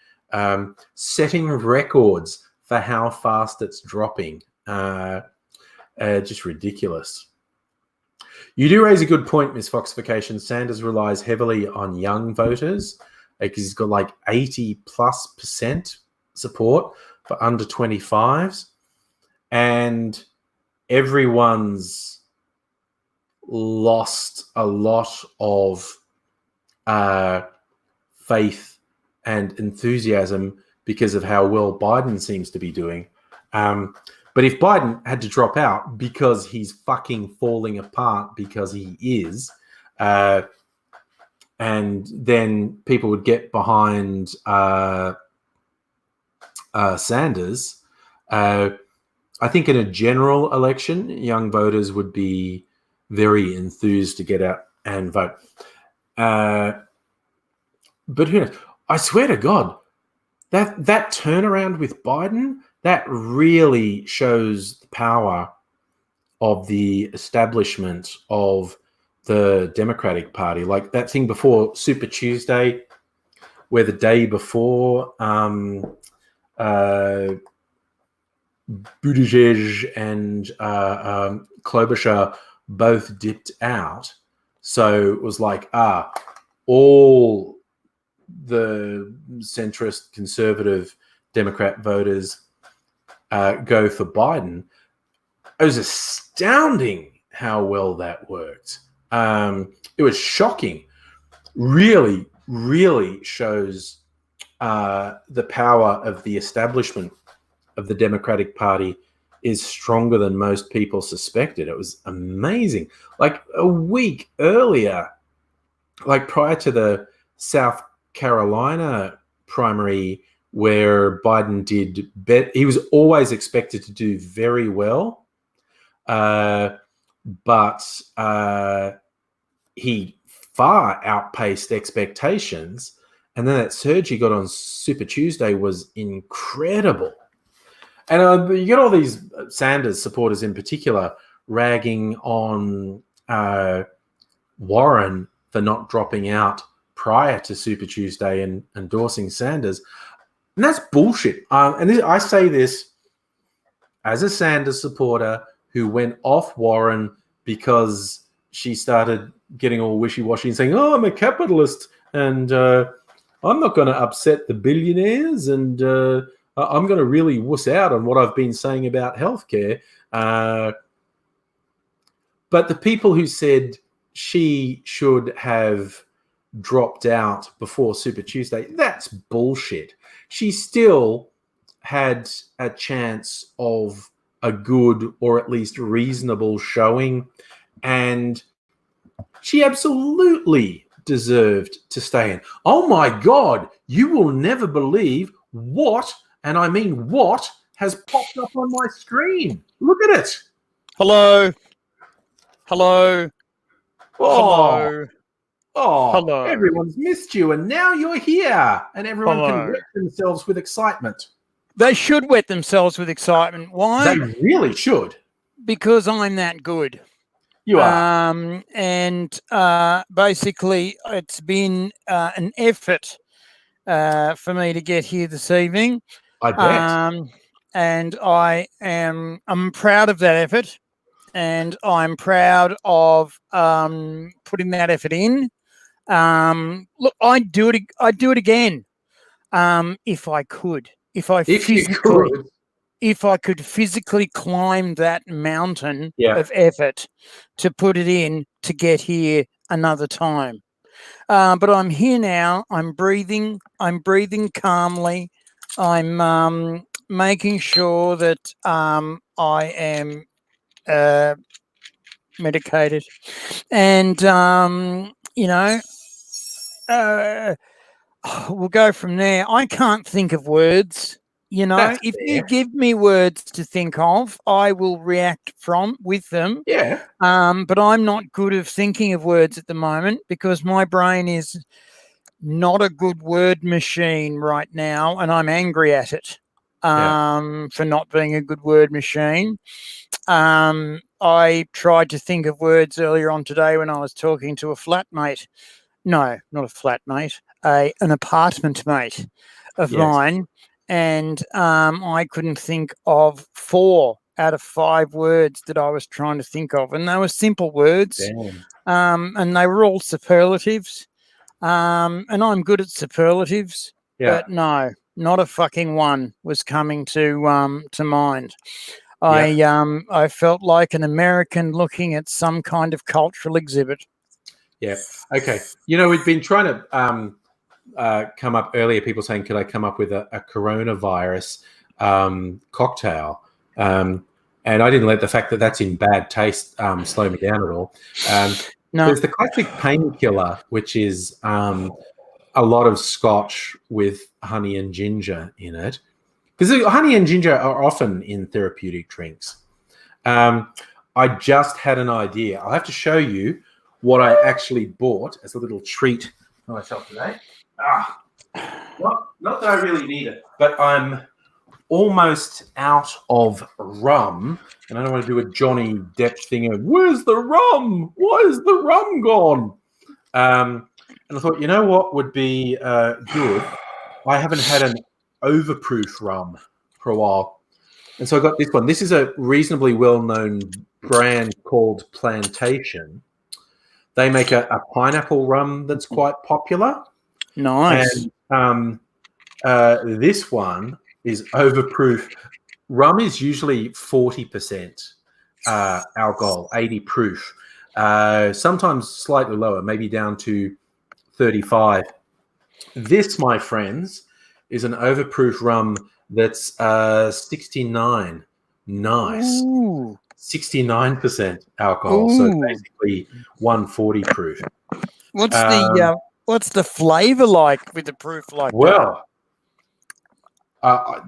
setting records for how fast it's dropping. Just ridiculous. You do raise a good point, Miss Foxification. Sanders relies heavily on young voters because he's got like 80+% support for under 25s. And everyone's lost a lot of faith and enthusiasm because of how well Biden seems to be doing. But if Biden had to drop out because he's fucking falling apart because he is, and then people would get behind Sanders, I think in a general election, young voters would be very enthused to get out and vote. But who knows? I swear to God, that turnaround with Biden, that really shows the power of the establishment of the Democratic Party. Like that thing before Super Tuesday, where the day before Buttigieg and Klobuchar both dipped out. So it was like, all the centrist, conservative Democrat voters go for Biden. It was astounding how well that worked. It was shocking. Really, really shows the power of the establishment of the Democratic Party is stronger than most people suspected. It was amazing. Like a week earlier, like prior to the South Carolina primary, where Biden did bet, he was always expected to do very well, but he far outpaced expectations. And then that surge he got on Super Tuesday was incredible. And you get all these Sanders supporters in particular ragging on Warren for not dropping out prior to Super Tuesday and endorsing Sanders. And that's bullshit. I say this as a Sanders supporter who went off Warren because she started getting all wishy-washy and saying, oh, I'm a capitalist and I'm not going to upset the billionaires and I'm going to really wuss out on what I've been saying about healthcare. But the people who said she should have dropped out before Super Tuesday, that's bullshit. She still had a chance of a good or at least reasonable showing, and she absolutely deserved to stay in. Oh my God, you will never believe what, and I mean what, has popped up on my screen. Look at it. Hello. Hello. Oh. Hello. Oh, Hello. Everyone's missed you, and now you're here, and everyone can wet themselves with excitement. They should wet themselves with excitement. Why? They really should. Because I'm that good. You are. And basically, it's been an effort for me to get here this evening. I bet. And I'm proud of that effort, and I'm proud of putting that effort in. Look, I'd do it again if I could. If I could physically climb that mountain of effort to put it in to get here another time. But I'm here now. I'm breathing calmly. I'm making sure that I am medicated, and we'll go from there. I can't think of words You know, if you give me words to think of, I will react with them. Yeah. But I'm not good at thinking of words at the moment because my brain is not a good word machine right now, and I'm angry at it for not being a good word machine. I tried to think of words earlier on today when I was talking to a flatmate. No, not a flatmate, an apartment mate of mine. And I couldn't think of 4 out of 5 words that I was trying to think of. And they were simple words. And they were all superlatives. And I'm good at superlatives. But no, not a fucking one was coming to mind. I felt like an American looking at some kind of cultural exhibit. Yeah. Okay. You know, we've been trying to come up earlier, people saying, could I come up with a coronavirus cocktail? And I didn't let the fact that that's in bad taste slow me down at all. No. There's the classic painkiller, which is a lot of scotch with honey and ginger in it. Because honey and ginger are often in therapeutic drinks. I just had an idea. I'll have to show you what I actually bought as a little treat for myself today. Not that I really need it, but I'm almost out of rum, and I don't want to do a Johnny Depp thing of, where's the rum? Why is the rum gone? And I thought, you know what would be good? I haven't had an overproof rum for a while. And so I got this one. This is a reasonably well-known brand called Plantation. They make a pineapple rum that's quite popular. Nice. And this one is overproof. Rum is usually 40% alcohol, 80 proof. Sometimes slightly lower, maybe down to 35. This, my friends, is an overproof rum that's 69. Nice. Ooh. 69% alcohol. Ooh. So basically 140 proof. What's the flavor like with the proof like that? Well,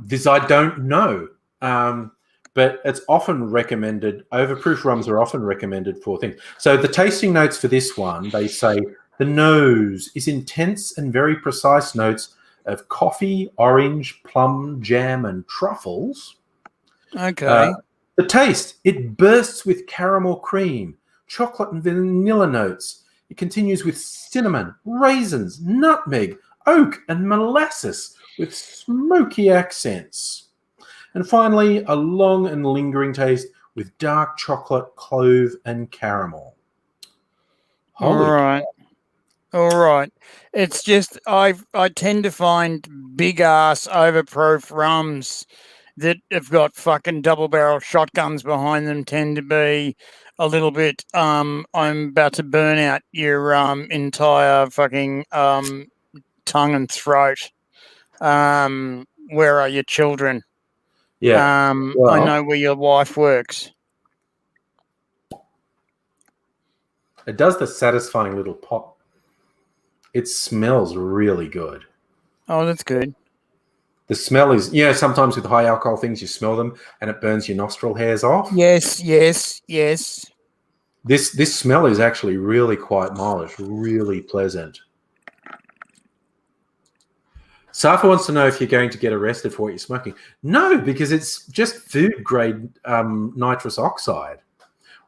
this I don't know. But it's often recommended, overproof rums are often recommended for things. So the tasting notes for this one, they say, the nose is intense and very precise notes of coffee, orange, plum, jam, and truffles. Okay. The taste, it bursts with caramel cream, chocolate and vanilla notes. It continues with cinnamon, raisins, nutmeg, oak, and molasses with smoky accents. And finally, a long and lingering taste with dark chocolate, clove, and caramel. All right. It's just I tend to find big ass overproof rums that have got fucking double barrel shotguns behind them tend to be a little bit I'm about to burn out your entire fucking tongue and throat. Where are your children? Yeah. I know where your wife works. It does the satisfying little pop. It smells really good. Oh, that's good. The smell is, sometimes with high alcohol things, you smell them and it burns your nostril hairs off. Yes. This smell is actually really quite mild. It's really pleasant. Safa wants to know if you're going to get arrested for what you're smoking. No, because it's just food grade nitrous oxide.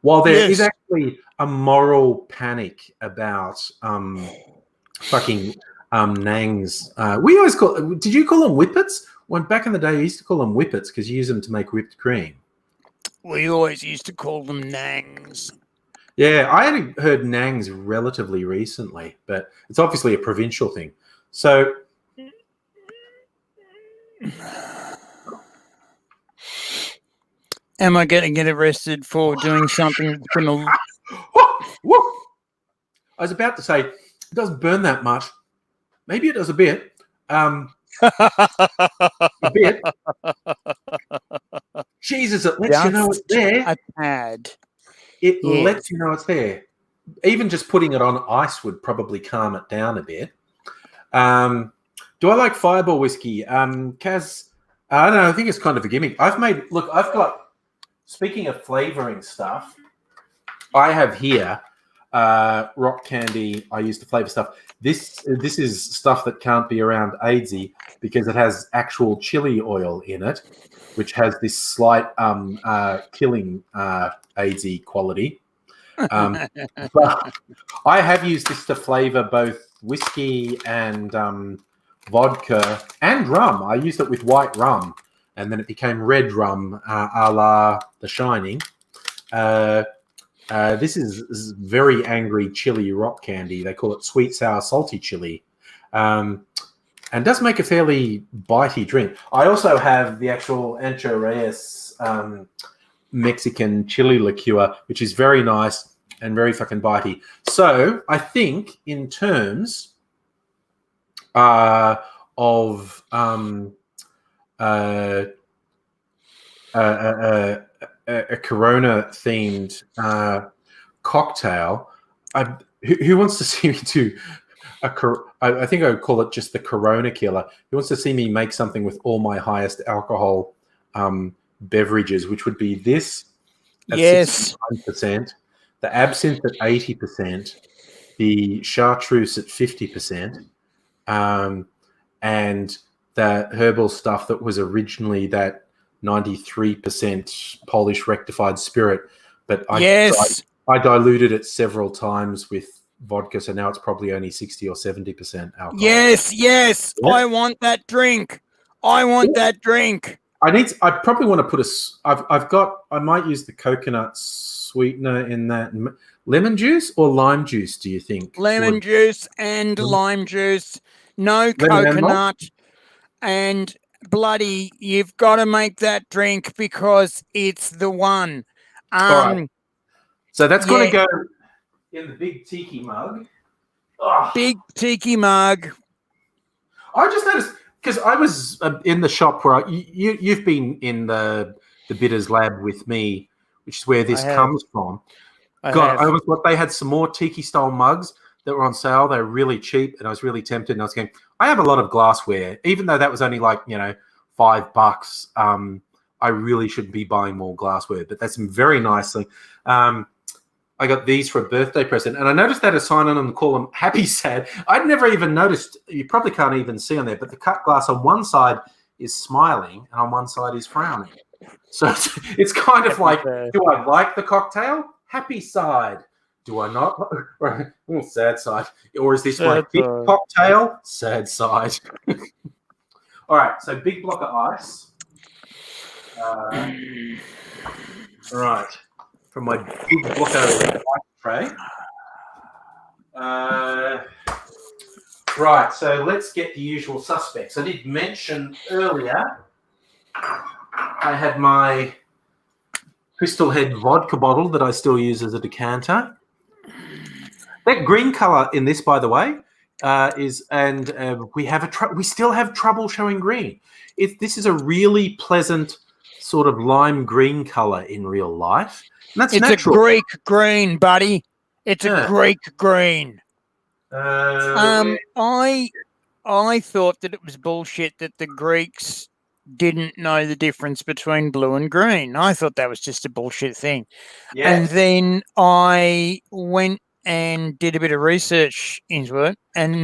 While there is actually a moral panic about fucking nangs. We always did you call them whippets? When back in the day, we used to call them whippets because you use them to make whipped cream. We always used to call them nangs. Yeah, I only heard nangs relatively recently, but it's obviously a provincial thing. So... Am I going to get arrested for doing something that's going to... I was about to say, it doesn't burn that much. Maybe it does a bit. A bit. Jesus, it lets you know it's there. A tad. It lets you know it's there. Even just putting it on ice would probably calm it down a bit. Do I like Fireball whiskey? Kaz, I don't know. I think it's kind of a gimmick. I've got, speaking of flavoring stuff, I have here rock candy I use to flavor stuff. This is stuff that can't be around AIDSy because it has actual chili oil in it, which has this slight killing AIDSy quality. But I have used this to flavor both whiskey and vodka and rum. I used it with white rum, and then it became red rum, a la The Shining. This is very angry chili rock candy. They call it sweet, sour, salty chili, and does make a fairly bitey drink. I also have the actual Ancho Reyes Mexican chili liqueur, which is very nice and very fucking bitey. So I think in terms of a Corona-themed cocktail, who wants to see me do I think I would call it just the Corona Killer. Who wants to see me make something with all my highest alcohol beverages, which would be this at 69%, the absinthe at 80%, the chartreuse at 50%, and the herbal stuff that was originally that 93% Polish rectified spirit, but I diluted it several times with vodka, so now it's probably only 60 or 70% alcohol. Yes. I want that drink. That drink. I probably want to put I might use the coconut sweetener in that. Lemon juice or lime juice, do you think? Lemon juice and lime juice. No coconut. And bloody, you've got to make that drink because it's the one. All right. So that's going to go in the big tiki mug. Big tiki mug. I just noticed, because I was in the shop where you've been in the Bitters Lab with me, which is where this comes from. They had some more tiki style mugs that were on sale. They were really cheap, and I was really tempted. And I was going, I have a lot of glassware, even though that was only like $5. I really should be buying more glassware, but that's very nicely. I got these for a birthday present, and I noticed that a sign on them call them Happy Sad. I'd never even noticed. You probably can't even see on there, but the cut glass on one side is smiling, and on one side is frowning. So it's kind of like, do I like the cocktail? Happy side. Do I not? Sad side. Or is this my big cocktail? Sad side. All right, so big block of ice. All right, from my big block of ice tray. Right, so let's get the usual suspects. I did mention earlier I had my Crystal Head vodka bottle that I still use as a decanter. That green color in this, by the way, we still have trouble showing green. This is a really pleasant sort of lime green color in real life. And that's natural. A Greek green, buddy. It's a Greek green. I thought that it was bullshit that the Greeks didn't know the difference between blue and green. I thought that was just a bullshit thing. Yes. And then I went and did a bit of research into it, and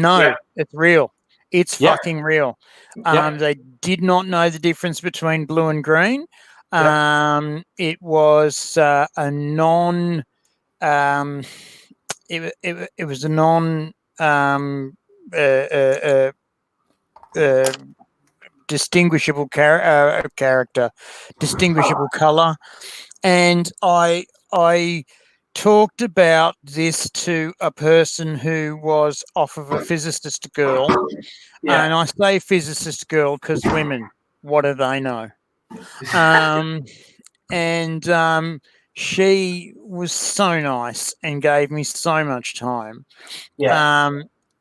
it's real. It's fucking real. They did not know the difference between blue and green. It was a non. It was a non distinguishable character, distinguishable color, and I talked about this to a person who was off of a physicist girl, and I say physicist girl because women, what do they know? And she was so nice and gave me so much time.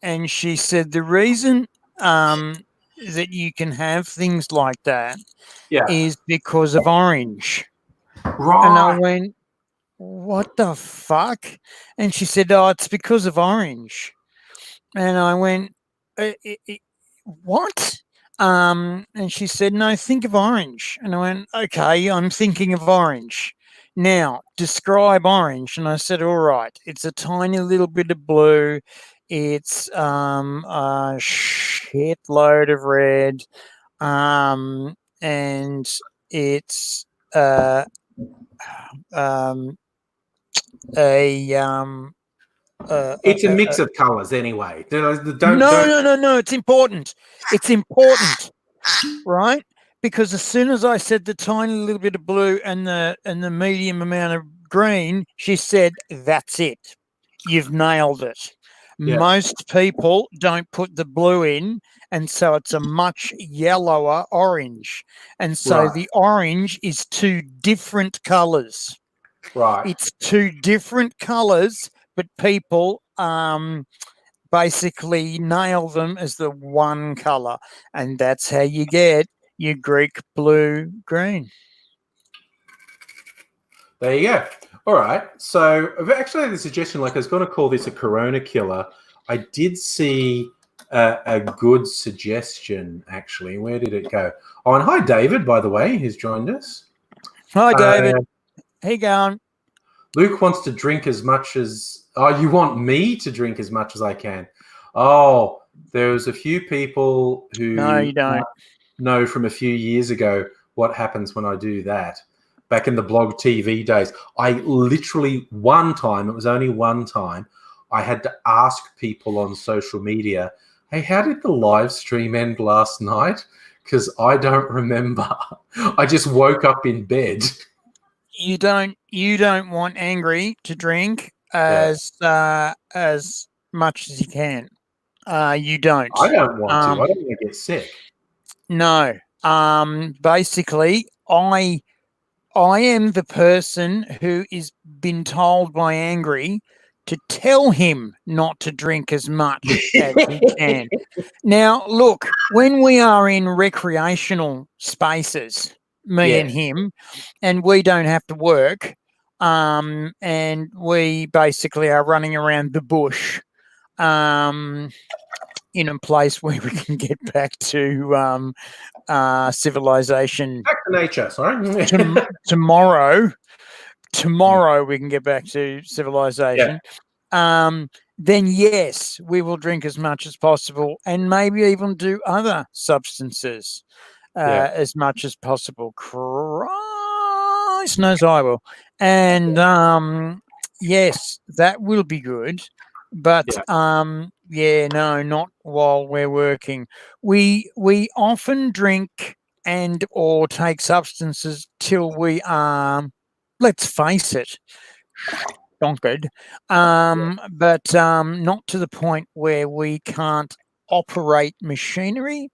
And she said the reason that you can have things like that is because of orange. Right. And I went, what the fuck? And she said, oh, it's because of orange. And I went, what? And she said, no, think of orange. And I went, okay, I'm thinking of orange. Now, describe orange. And I said, all right, it's a tiny little bit of blue. It's a shitload of red. And it's It's a mix of colours anyway. Don't. No. It's important. It's important, right? Because as soon as I said the tiny little bit of blue and the medium amount of green, she said, "That's it. You've nailed it." Yeah. Most people don't put the blue in, and so it's a much yellower orange. And so the orange is two different colours. Right. It's two different colours, but people basically nail them as the one colour, and that's how you get your Greek blue green. There you go. All right. So I've actually had a suggestion, like I was going to call this a Corona killer. I did see a good suggestion, actually. Where did it go? Oh, and hi, David, by the way, who's joined us. Hi, David. How you going? Luke wants to drink as much as... Oh, you want me to drink as much as I can? Oh, there's a few people who... No, you don't. Know from a few years ago what happens when I do that. Back in the blog TV days, I literally one time, it was only one time, I had to ask people on social media, hey, how did the live stream end last night? Because I don't remember. I just woke up in bed. You don't want Angry to drink as much as you can. You don't. I don't want to. I don't want to get sick. No. Basically, I am the person who is been told by Angry to tell him not to drink as much as he can. Now, look, when we are in recreational spaces, me and him, and we don't have to work, and we basically are running around the bush, in a place where we can get back to civilization. Back to nature, sorry. Tomorrow we can get back to civilization. Then yes, we will drink as much as possible and maybe even do other substances as much as possible. Christ knows I will. And yes, that will be good. But no, not while we're working. We often drink and or take substances till we are, let's face it, donkered, but not to the point where we can't operate machinery,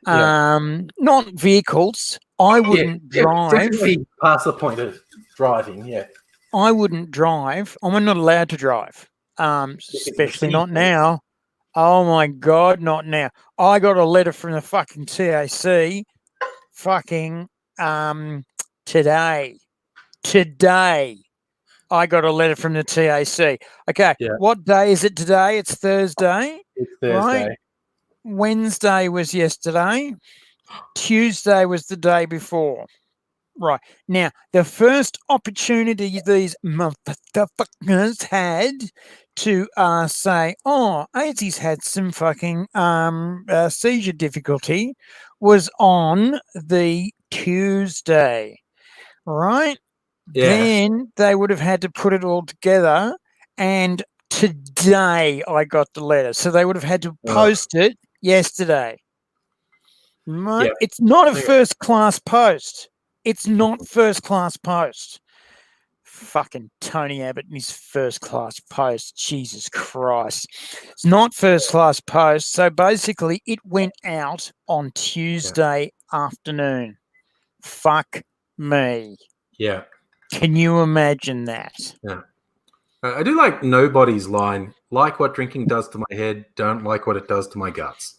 not vehicles. I wouldn't drive. Definitely past the point of driving, I wouldn't drive. I'm not allowed to drive, especially not now. Oh, my God, not now. I got a letter from the fucking TAC fucking today. Today, I got a letter from the TAC. Okay, what day is it today? It's Thursday. It's Thursday. Right? Wednesday was yesterday. Tuesday was the day before. Right. Now, the first opportunity these motherfuckers had to say, oh, Azi's had some fucking seizure difficulty was on the Tuesday. Right? Yeah. Then they would have had to put it all together, and today I got the letter. So they would have had to post it yesterday. Right? Yeah. It's not a first-class post. It's not first-class post. Fucking Tony Abbott and his first-class post. Jesus Christ. It's not first-class post. So basically it went out on Tuesday afternoon. Fuck me. Yeah. Can you imagine that? Yeah. I do like Nobody's line. Like what drinking does to my head, don't like what it does to my guts.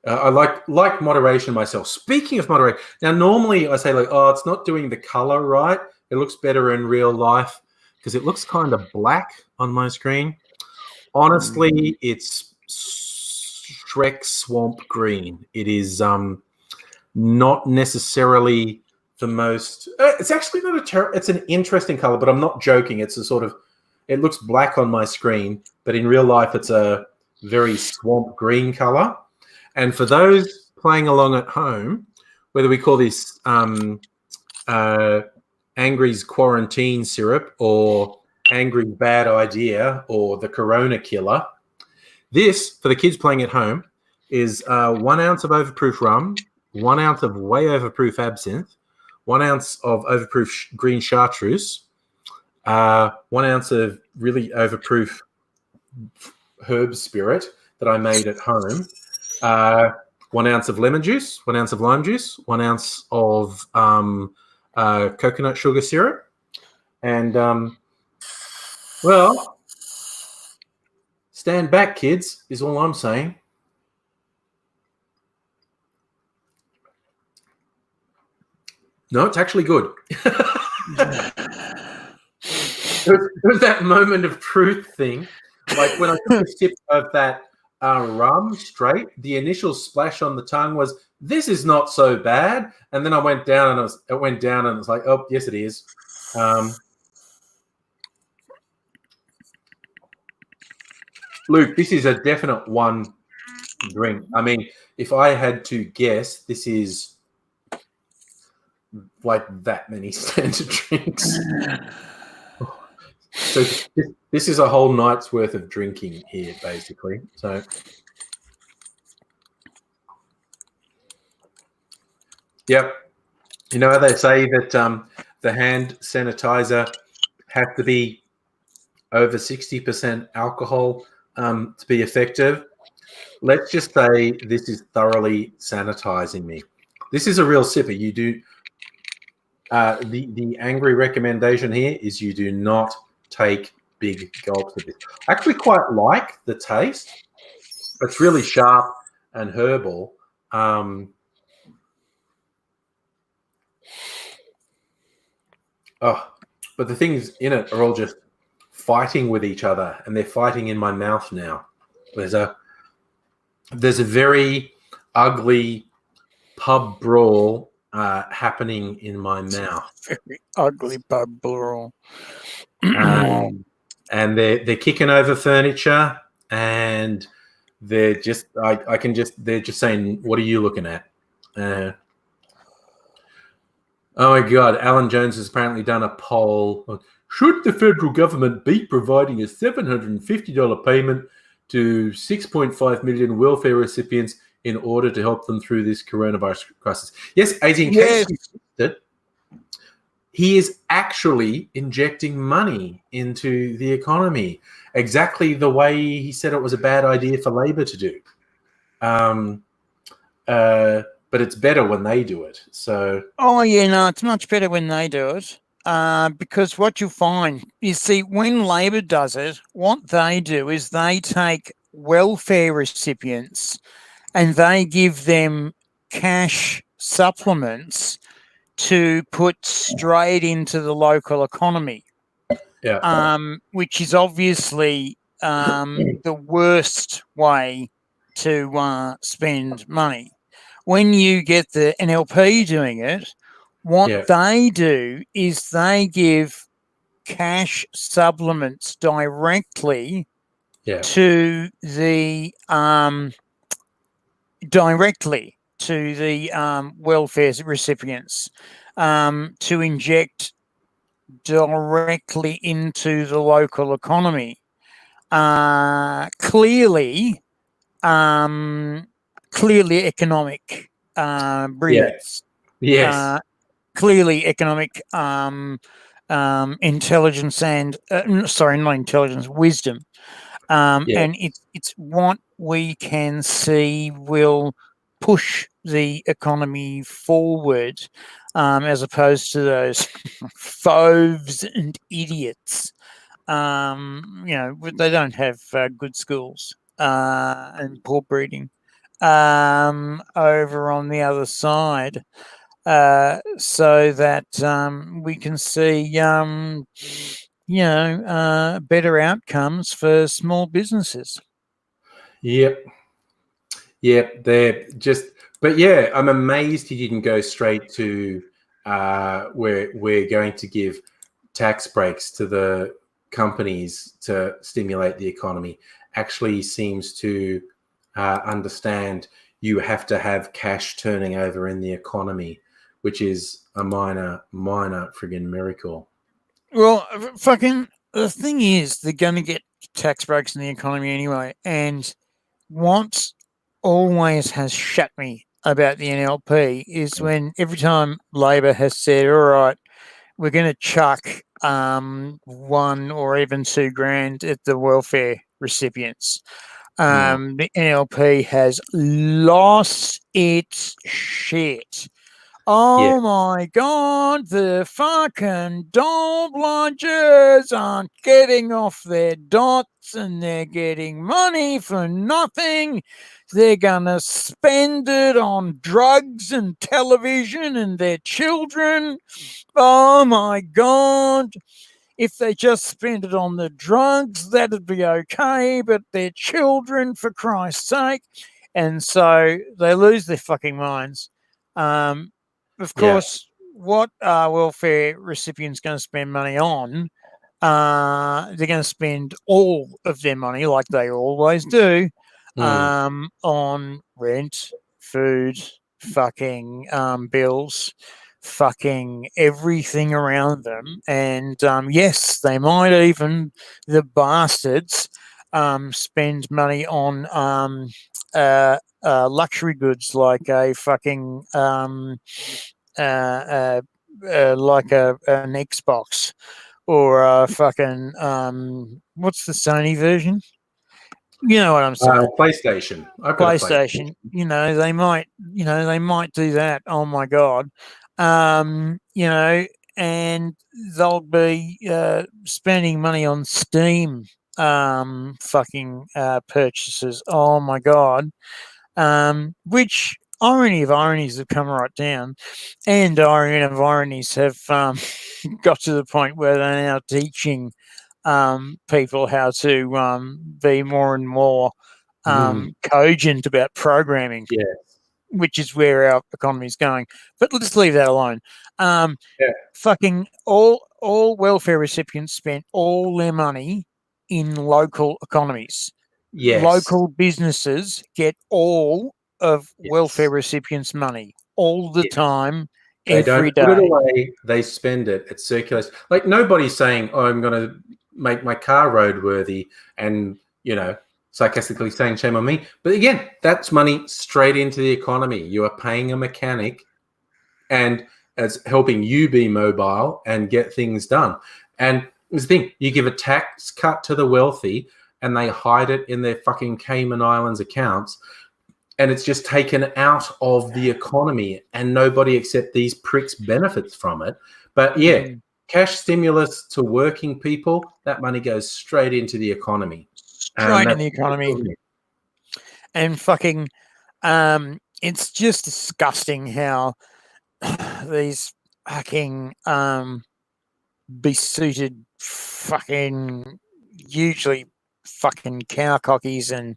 I like moderation myself. Speaking of moderation, now normally I say like, oh, it's not doing the color right. It looks better in real life because it looks kind of black on my screen. Honestly, it's Shrek Swamp Green. It is not necessarily the most. It's actually not a terrible. It's an interesting color, but I'm not joking. It's a sort of. It looks black on my screen, but in real life, it's a very swamp green color. And for those playing along at home, whether we call this Angry's quarantine syrup or Angry Bad Idea or the Corona Killer, this, for the kids playing at home, is 1 ounce of overproof rum, 1 ounce of way overproof absinthe, 1 ounce of overproof green chartreuse, 1 ounce of really overproof herb spirit that I made at home, 1 ounce of lemon juice, 1 ounce of lime juice, 1 ounce of coconut sugar syrup, and well, stand back, kids, is all I'm saying. No, it's actually good. There was that moment of truth thing. Like when I took a sip of that rum straight, the initial splash on the tongue was, this is not so bad. And then I went down and it went down and it's like, oh, yes, it is. Luke, this is a definite one drink. I mean, if I had to guess, this is like that many standard drinks. So this is a whole night's worth of drinking here, basically. So yep. You know how they say that the hand sanitizer has to be over 60% alcohol to be effective? Let's just say this is thoroughly sanitizing me. This is a real sipper. You do the angry recommendation here is you do not take big gulps of this. I actually quite like the taste. It's really sharp and herbal. But the things in it are all just fighting with each other, and they're fighting in my mouth now. There's a very ugly pub brawl happening in my mouth. Very ugly pub brawl. And they're kicking over furniture, and they're just they're just saying, what are you looking at? Oh my God, Alan Jones has apparently done a poll. Should the federal government be providing a $750 payment to 6.5 million welfare recipients in order to help them through this coronavirus crisis? Yes, 18 yes. cases. He is actually injecting money into the economy, exactly the way he said it was a bad idea for Labor to do. But it's better when they do it. So. Oh yeah, no, it's much better when they do it. Because what you find, you see, when Labor does it, what they do is they take welfare recipients and they give them cash supplements to put straight into the local economy. Yeah. Which is obviously the worst way to spend money. When you get the NLP doing it, what they do is they give cash supplements directly to the welfare recipients to inject directly into the local economy. Clearly economic brilliance. Yes. Clearly economic intelligence and not intelligence, wisdom. And it's what we can see will push the economy forward, as opposed to those fauves and idiots. They don't have good schools and poor breeding over on the other side, so that we can see better outcomes for small businesses. Yep. Yeah, they're just. But yeah, I'm amazed he didn't go straight to where we're going to give tax breaks to the companies to stimulate the economy. Actually, seems to understand you have to have cash turning over in the economy, which is a minor friggin' miracle. Well, fucking the thing is, they're going to get tax breaks in the economy anyway. And what always has shut me about the NLP is when every time Labor has said, all right, we're going to chuck $1 or even $2,000 at the welfare recipients. The NLP has lost its shit. Oh my God, the fucking dog bludgers aren't getting off their dots and they're getting money for nothing. They're going to spend it on drugs and television and their children. Oh my God. If they just spent it on the drugs, that'd be okay, but their children, for Christ's sake. And so they lose their fucking minds. Of course, what are welfare recipients going to spend money on? They're going to spend all of their money, like they always do, on rent, food, fucking bills, fucking everything around them. And yes, they might even, the bastards, spend money on luxury goods like a fucking like an Xbox or a fucking what's the Sony version? You know what I'm saying? PlayStation. I've got a PlayStation. You know, they might do that. Oh my God. You know, and they'll be spending money on Steam fucking purchases. Oh my God. Which irony of ironies have come right down, and irony of ironies have got to the point where they're now teaching people how to be more and more cogent about programming, which is where our economy is going. But let's leave that alone. Fucking all welfare recipients spent all their money in local economies. Local businesses get all of welfare recipients' money all the time, every day. They don't put it away. They spend it. It circulates. Like nobody's saying, "Oh, I'm going to make my car roadworthy," and sarcastically saying, "Shame on me." But again, that's money straight into the economy. You are paying a mechanic, and it's helping you be mobile and get things done. And the thing, you give a tax cut to the wealthy, and they hide it in their fucking Cayman Islands accounts, and it's just taken out of the economy, and nobody except these pricks benefits from it. But cash stimulus to working people, that money goes straight into the economy. Straight in the economy. And fucking, it's just disgusting how these fucking besuited fucking usually fucking cowcockies and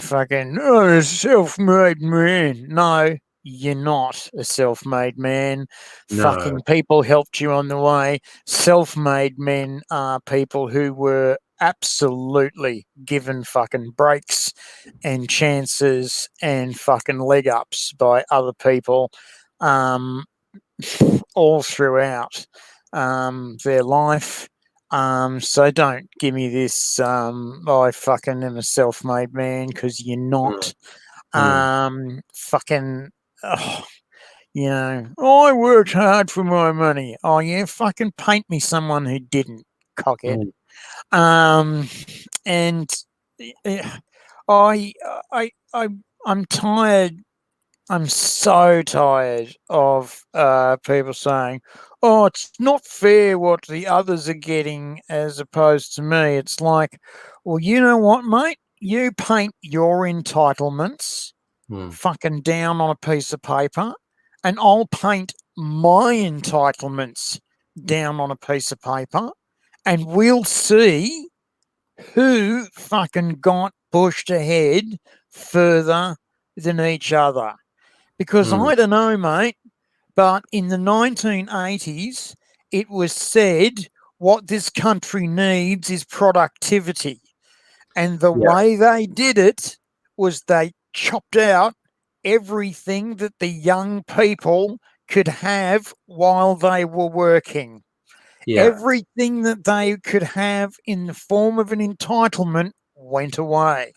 fucking self-made man. No, you're not a self-made man. No. Fucking people helped you on the way. Self-made men are people who were absolutely given fucking breaks and chances and fucking leg ups by other people all throughout their life. So don't give me this I fucking am a self-made man, because you're not. Fucking I worked hard for my money. Oh yeah, fucking paint me someone who didn't, cockhead. And I'm tired. I'm so tired of people saying, "Oh, it's not fair what the others are getting as opposed to me." It's like, well, you know what, mate? You paint your entitlements fucking down on a piece of paper, and I'll paint my entitlements down on a piece of paper, and we'll see who fucking got pushed ahead further than each other. Because I don't know, mate, but in the 1980s, it was said what this country needs is productivity. And the way they did it was they chopped out everything that the young people could have while they were working. Everything that they could have in the form of an entitlement went away.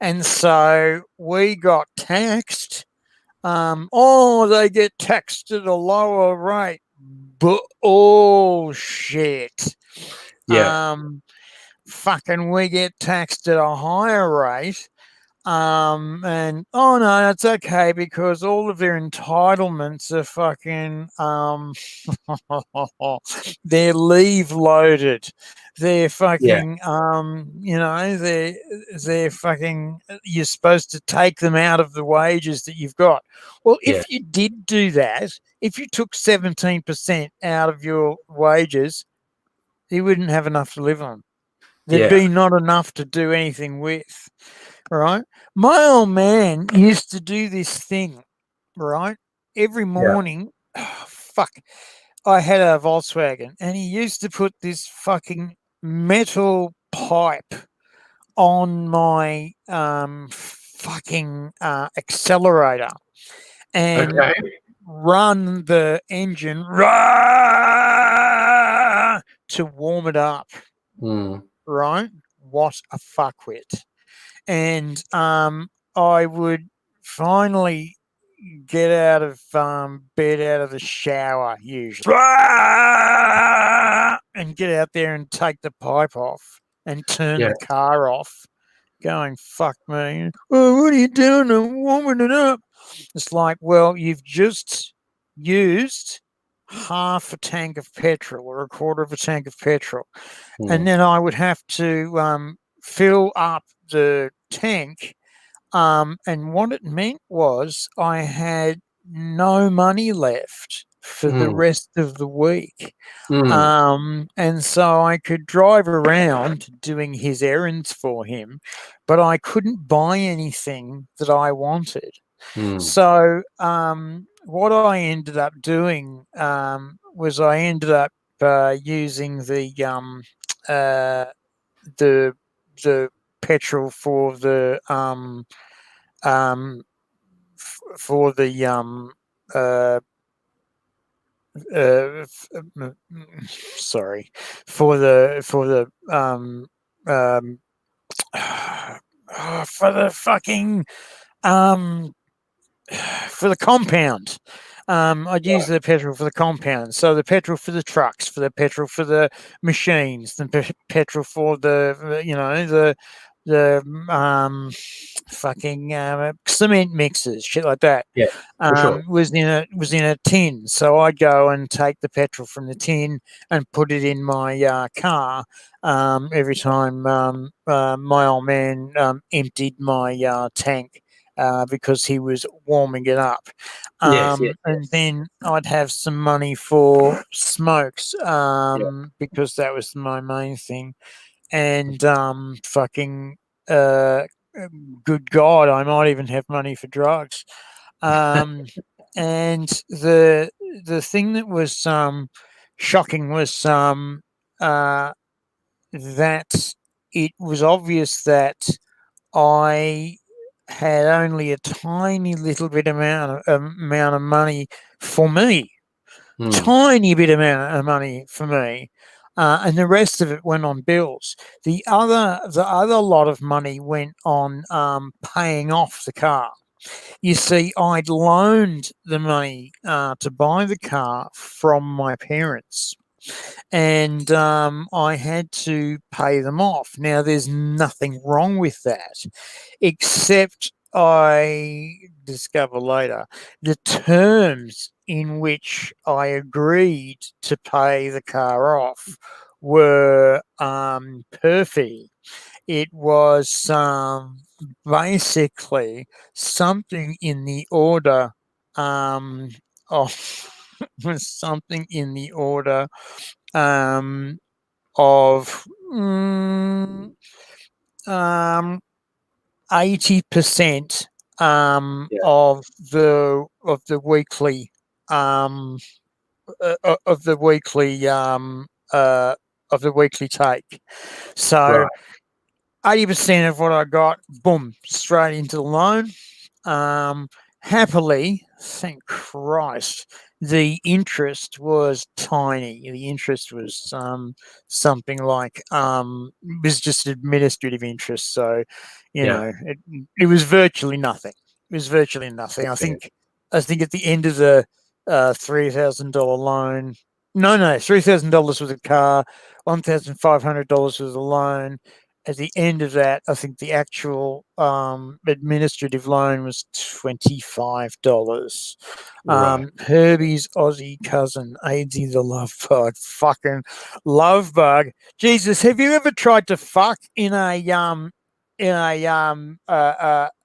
And so we got taxed. They get taxed at a lower rate. Bullshit. Fucking we get taxed at a higher rate. And no, that's okay because all of their entitlements are fucking they're leave loaded. They're fucking they're fucking, you're supposed to take them out of the wages that you've got. Well, if you did do that, if you took 17% out of your wages, you wouldn't have enough to live on. There'd be not enough to do anything with. Right. My old man used to do this thing, right? Every morning, I had a Volkswagen and he used to put this fucking metal pipe on my accelerator and run the engine to warm it up. Right? What a fuckwit. And I would finally get out of bed, out of the shower usually, and get out there and take the pipe off and turn the car off, going, fuck me. Oh, what are you doing? I'm warming it up. It's like, well, you've just used half a tank of petrol or a quarter of a tank of petrol. And then I would have to fill up the tank. And what it meant was I had no money left for the rest of the week. And so I could drive around doing his errands for him, but I couldn't buy anything that I wanted. So what I ended up doing was I ended up using the petrol for the sorry, for the fucking for the compound. I'd use the petrol for the compound. So the petrol for the trucks, for the petrol for the machines, the petrol for the cement mixers, shit like that. Was in a tin. So I'd go and take the petrol from the tin and put it in my car every time my old man emptied my tank. Because he was warming it up. And then I'd have some money for smokes because that was my main thing. And good God, I might even have money for drugs. And the thing that was shocking was that it was obvious that I had only a tiny little bit amount of money for me, tiny bit amount of money for me, and the rest of it went on bills. The other lot of money went on paying off the car. You see, I'd loaned the money to buy the car from my parents. And I had to pay them off. Now, there's nothing wrong with that, except I discover later the terms in which I agreed to pay the car off were perfect. It was basically something in the order of was something in the order of 80% of the weekly take. So 80% of what I got, boom, straight into the loan. Happily, thank Christ, the interest was tiny. The interest was something like was just administrative interest. So, you know, it was virtually nothing. It was virtually nothing. Okay. I think at the end of the $3,000 loan, no, $3,000 was a car, $1,500 was a loan. At the end of that, I think the actual administrative loan was $25. Herbie's Aussie cousin, AD the love bug, fucking love bug. Jesus, have you ever tried to fuck in a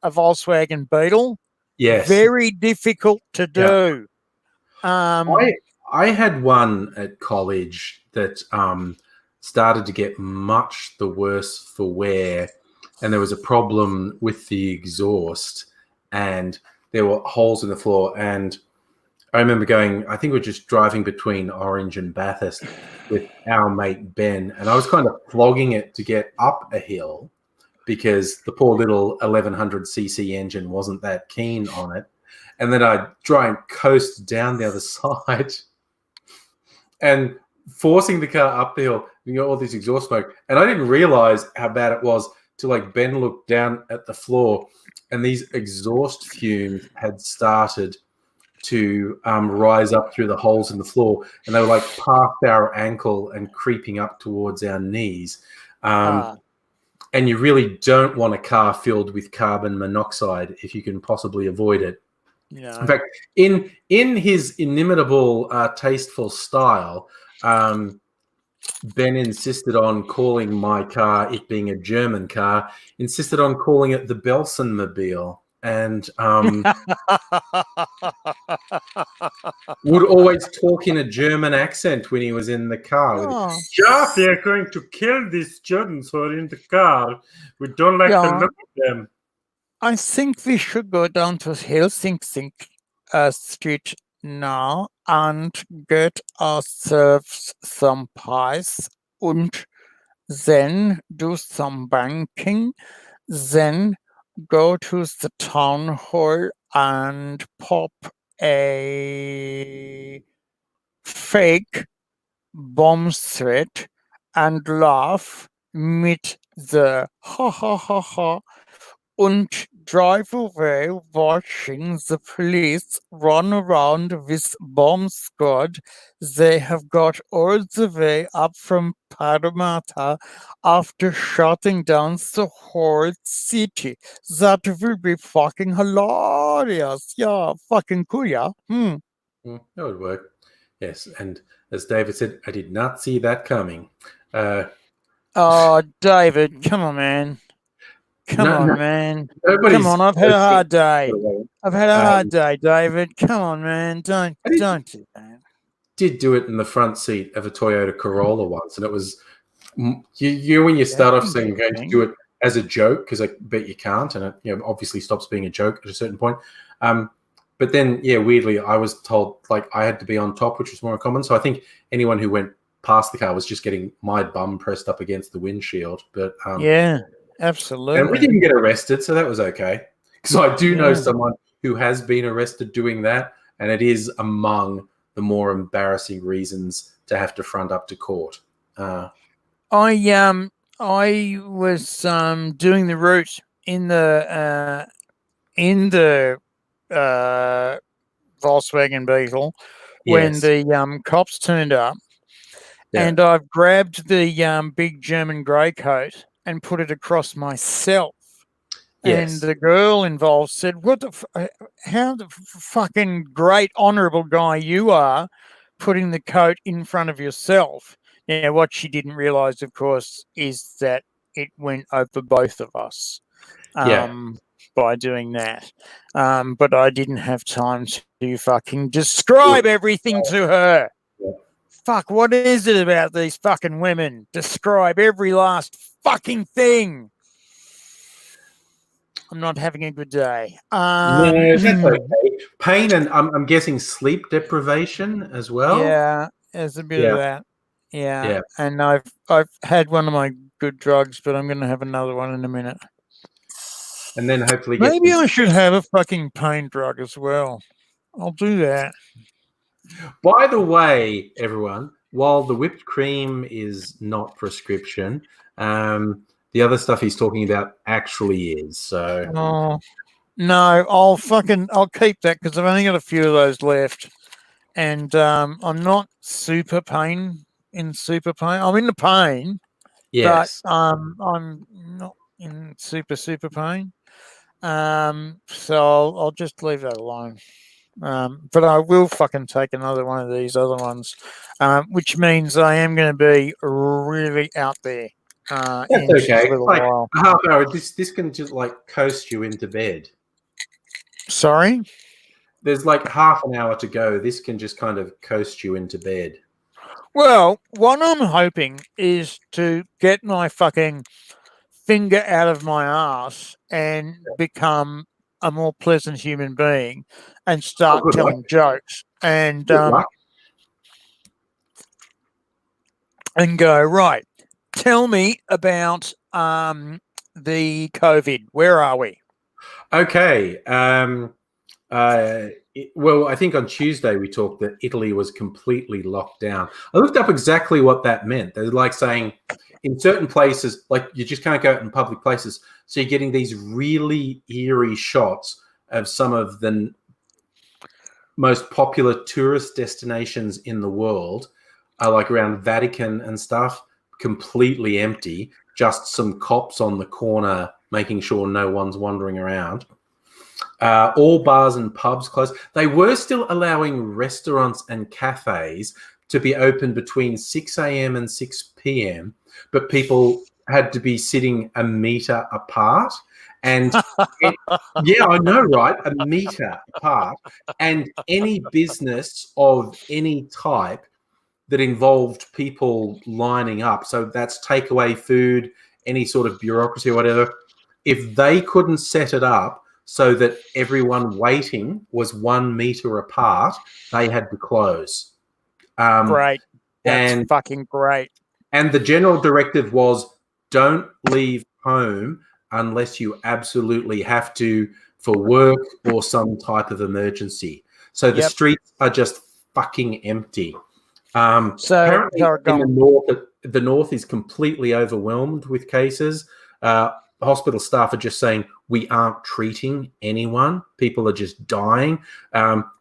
Volkswagen Beetle? Yes. Very difficult to do. I had one at college that started to get much the worse for wear, and there was a problem with the exhaust, and there were holes in the floor. And I remember going, I think we were just driving between Orange and Bathurst with our mate Ben, and I was kind of flogging it to get up a hill because the poor little 1100cc engine wasn't that keen on it. And then I'd try and coast down the other side and forcing the car up the hill, you got all this exhaust smoke. And I didn't realize how bad it was till like Ben looked down at the floor and these exhaust fumes had started to rise up through the holes in the floor, and they were like past our ankle and creeping up towards our knees. And you really don't want a car filled with carbon monoxide if you can possibly avoid it. Yeah. In fact, in his inimitable, tasteful style, Ben insisted on calling my car, it being a German car, insisted on calling it the Belsenmobile, and would always talk in a German accent when he was in the car. Yeah, we are going to kill these students who are in the car. We don't like to look at them. I think we should go down to Helsinki Street now and get ourselves some pies and then do some banking, then go to the town hall and pop a fake bomb threat and laugh mit the ha ha ha ha and drive away watching the police run around with bomb squad they have got all the way up from Parramatta after shutting down the whole city. That will be fucking hilarious. Yeah, fucking cool, yeah. That would work. Yes, and as David said, I did not see that coming. Oh, David, come on, man. Come on, man. Come on, I've had a hard day. I've had a hard day, David. Come on, man. Don't do that. Did do it in the front seat of a Toyota Corolla once, and it was you when you start off saying you're going to do it as a joke, because I bet you can't, and it obviously stops being a joke at a certain point. But then, weirdly, I was told like I had to be on top, which was more common. So I think anyone who went past the car was just getting my bum pressed up against the windshield. But yeah. Absolutely. And we didn't get arrested, so that was okay. Because I do know someone who has been arrested doing that, and it is among the more embarrassing reasons to have to front up to court. I was doing the route in the Volkswagen Beetle when the cops turned up, and I've grabbed the big German grey coat and put it across myself. Yes. And the girl involved said, how the fucking great honourable guy you are putting the coat in front of yourself. Now, what she didn't realise, of course, is that it went over both of us by doing that. But I didn't have time to fucking describe everything to her. Fuck, what is it about these fucking women? Describe every last fucking thing. I'm not having a good day. No, that's okay. Pain and I'm guessing sleep deprivation as well. Yeah, there's a bit of that. Yeah. Yeah. And I've had one of my good drugs, but I'm going to have another one in a minute. And then hopefully maybe I should have a fucking pain drug as well. I'll do that. By the way, everyone, while the whipped cream is not prescription, the other stuff he's talking about actually is. So, no, I'll keep that because I've only got a few of those left, and I'm not super pain. I'm in the pain, yes, but I'm not in super pain. So I'll just leave that alone. But I will fucking take another one of these other ones, which means I am going to be really out there. that's okay. For a like while. a half hour. This can just like coast you into bed. Sorry? There's like half an hour to go. This can just kind of coast you into bed. Well, what I'm hoping is to get my fucking finger out of my ass and become a more pleasant human being and start telling jokes and go, right, tell me about the COVID. Where are we? Okay. Well, I think on Tuesday we talked that Italy was completely locked down. I looked up exactly what that meant. They're like saying in certain places, like you just can't go out in public places. So you're getting these really eerie shots of some of the most popular tourist destinations in the world, like around Vatican and stuff, completely empty. Just some cops on the corner making sure no one's wandering around. All bars and pubs closed. They were still allowing restaurants and cafes to be open between 6 a.m. and 6 p.m., but people had to be sitting a meter apart. And yeah, I know, right? A meter apart. And any business of any type that involved people lining up, so that's takeaway food, any sort of bureaucracy or whatever, if they couldn't set it up so that everyone waiting was 1 meter apart, they had to close. Great. That's fucking great. And the general directive was don't leave home unless you absolutely have to for work or some type of emergency. So the streets are just fucking empty. So apparently in the north is completely overwhelmed with cases. Hospital staff are just saying we aren't treating anyone. People are just dying.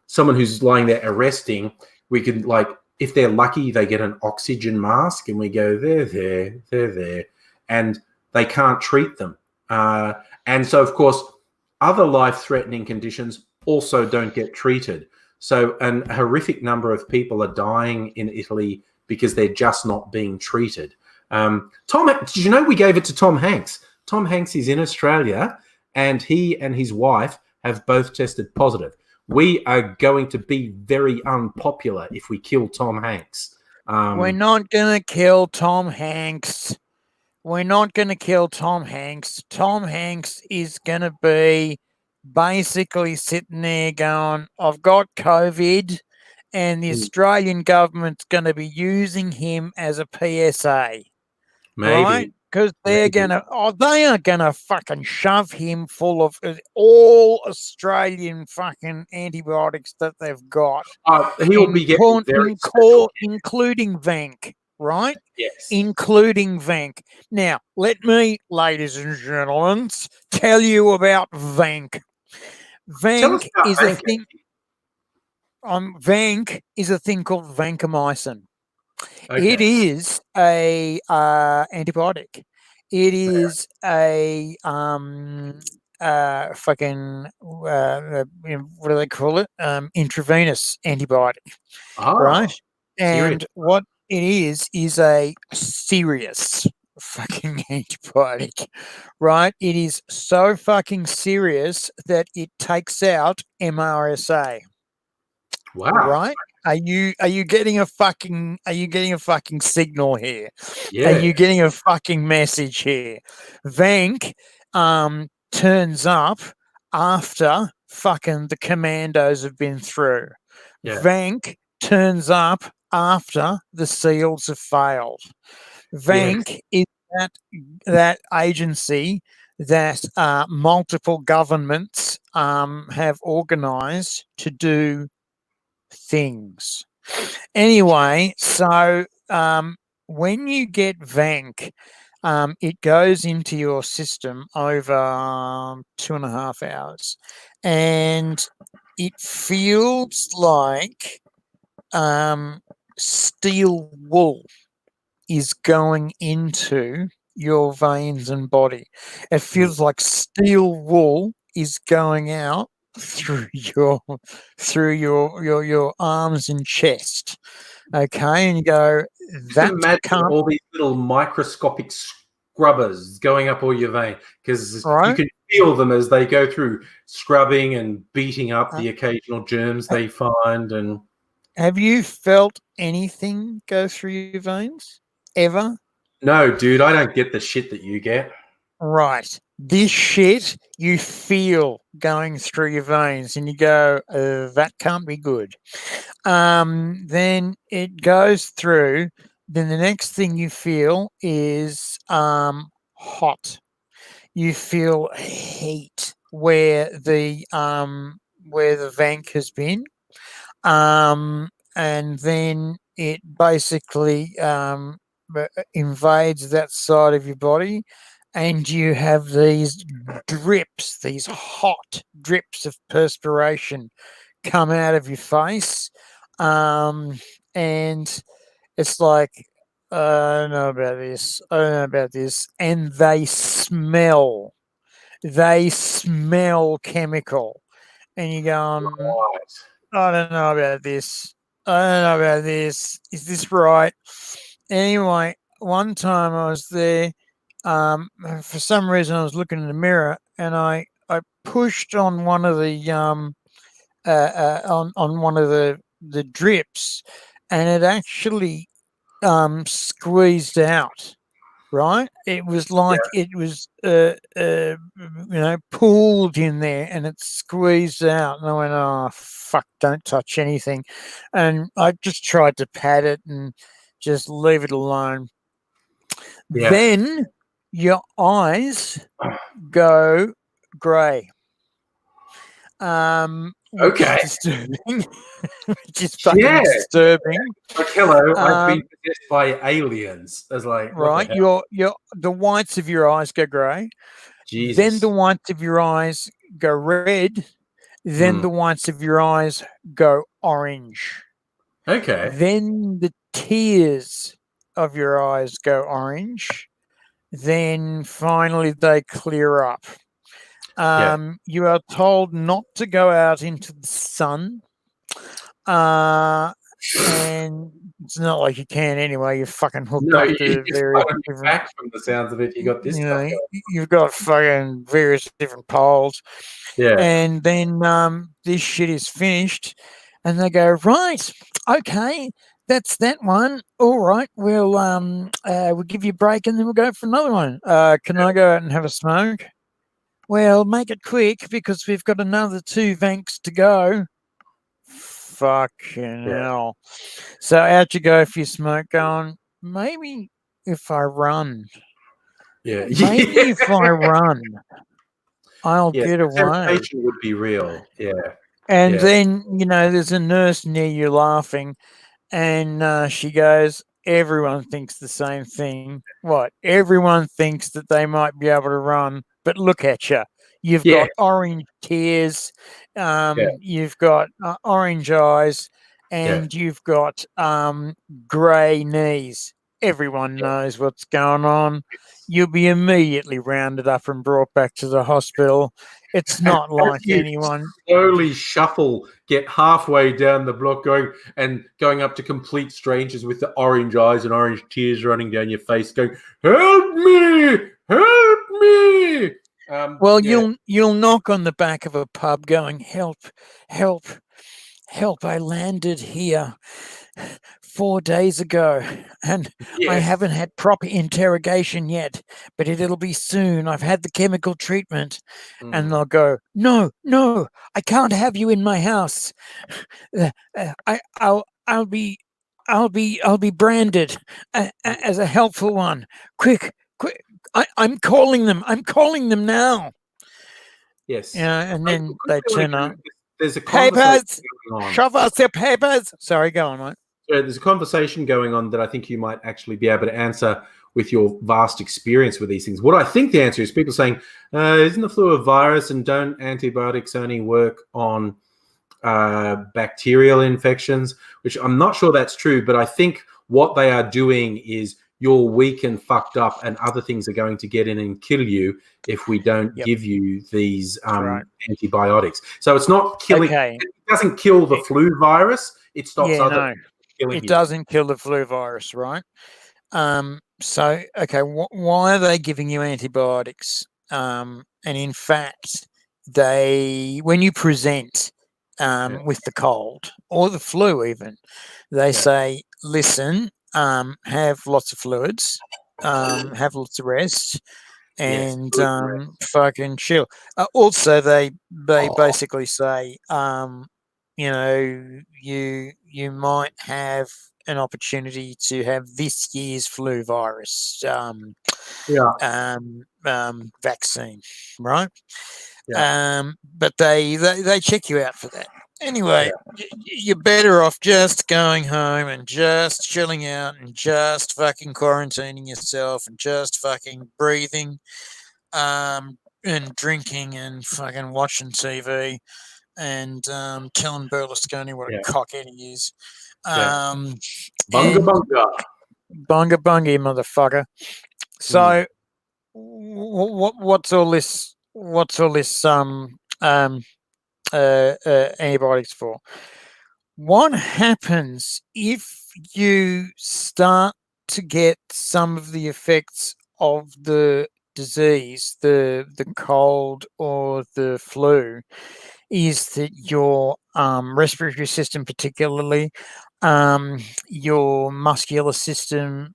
Someone who's lying there arresting, we can, like, if they're lucky, they get an oxygen mask and we go, they're there. And they can't treat them. And so, of course, other life-threatening conditions also don't get treated. So a horrific number of people are dying in Italy because they're just not being treated. Did you know we gave it to Tom Hanks? Tom Hanks is in Australia, and he and his wife have both tested positive. We are going to be very unpopular if we kill Tom Hanks. We're not going to kill Tom Hanks. We're not going to kill Tom Hanks. Tom Hanks is going to be basically sitting there going, I've got COVID, and the Australian government's going to be using him as a PSA. Maybe. Right? Because they are going to fucking shove him full of all Australian fucking antibiotics that they've got. He'll be getting including Vank, right? Yes. Including Vank. Now, let me, ladies and gentlemen, tell you about Vank. Vank is a thing. Vank is a thing called vancomycin. Okay. It is a antibiotic. It is a fucking what do they call it? Intravenous antibiotic, right? And what it is a serious fucking antibiotic, right? It is so fucking serious that it takes out MRSA. Wow! Right? Are you getting a fucking signal here? Yeah. Are you getting a fucking message here? Vank turns up after fucking the commandos have been through. Yeah. Vank turns up after the SEALs have failed. Vank is that agency that multiple governments have organised to do things. Anyway, so when you get Vank, it goes into your system over 2.5 hours, and it feels like steel wool is going into your veins and body. It feels like steel wool is going out through your arms and chest. Okay, and you go, that Imagine can't, all these little microscopic scrubbers going up all your vein, because you can feel them as they go through, scrubbing and beating up the occasional germs they find. And have you felt anything go through your veins ever? no, dude, I don't get the shit that you get. Right. This shit you feel going through your veins, and you go, that can't be good. Then it goes through. Then the next thing you feel is hot. You feel heat where the vank has been, and then it basically invades that side of your body, and you have these drips, these hot drips of perspiration come out of your face, and it's like, I don't know about this, I don't know about this, and they smell chemical, and you're going, Right. I don't know about this, I don't know about this, is this right? Anyway, one time I was there, for some reason I was looking in the mirror, and I pushed on one of the on one of the drips, and it actually squeezed out. Right, it was like it was pulled in there, and it squeezed out, and I went, oh fuck, don't touch anything, and I just tried to pat it and just leave it alone. Yeah. Then your eyes go grey, which is disturbing. Which is fucking disturbing. Like, hello, I've been possessed by aliens. I was like, right, the whites of your eyes go grey. Jesus. Then the whites of your eyes go red. Then the whites of your eyes go orange. Okay. Then the tears of your eyes go orange. Then finally they clear up. You are told not to go out into the sun. And it's not like you can anyway. You're fucking hooked up to various different. From the sounds of it, you got this stuff going. You've got fucking various different poles. Yeah. And then this shit is finished, and they go, right, okay, that's that one. All right, we'll give you a break, and then we'll go for another one. Can I go out and have a smoke? Well, make it quick because we've got another 2 vanks to go. Fucking hell. So out you go for your smoke, going, maybe if I run. Yeah. Maybe if I run, I'll get away. Temptation would be real. Yeah. And then, there's a nurse near you laughing, and she goes, everyone thinks the same thing. What? Everyone thinks that they might be able to run, but look at you. You've got orange tears, you've got orange eyes, and you've got grey knees. Everyone knows what's going on. You'll be immediately rounded up and brought back to the hospital. It's not like anyone slowly shuffle, get halfway down the block, going up to complete strangers with the orange eyes and orange tears running down your face, going, "Help me! Help me!" You'll knock on the back of a pub, going, "Help! Help! Help! I landed here. 4 days ago, and I Yes. haven't had proper interrogation yet, but it'll be soon. I've had the chemical treatment. And they'll go, no, I can't have you in my house. I'll be branded as a helpful one. Quick! I'm calling them. I'm calling them now. Yes. Yeah, and then they turn up. There's a conversation Papers. going on. Shove us their papers. Sorry, go on, mate. There's a conversation going on that I think you might actually be able to answer with your vast experience with these things. What I think the answer is, people saying, isn't the flu a virus, and don't antibiotics only work on bacterial infections? Which I'm not sure that's true, but I think what they are doing is you're weak and fucked up, and other things are going to get in and kill you if we don't give you these antibiotics. So it's not killing. Okay. It doesn't kill the flu virus. It stops other. It doesn't kill the flu virus, right? So, okay, why are they giving you antibiotics? And in fact, when you present with the cold or the flu even, they say, listen, have lots of fluids, have lots of rest, and fucking chill. Also, they basically say, you know, you might have an opportunity to have this year's flu virus vaccine, right? But they check you out for that. Anyway, you're better off just going home and just chilling out and just fucking quarantining yourself and just fucking breathing and drinking and fucking watching TV and telling Berlusconi what a cockhead he is. Bunga bunga. Bunga bunga, motherfucker. So what's all this antibiotics for? What happens if you start to get some of the effects of the disease, the cold or the flu, is that your respiratory system, particularly your muscular system,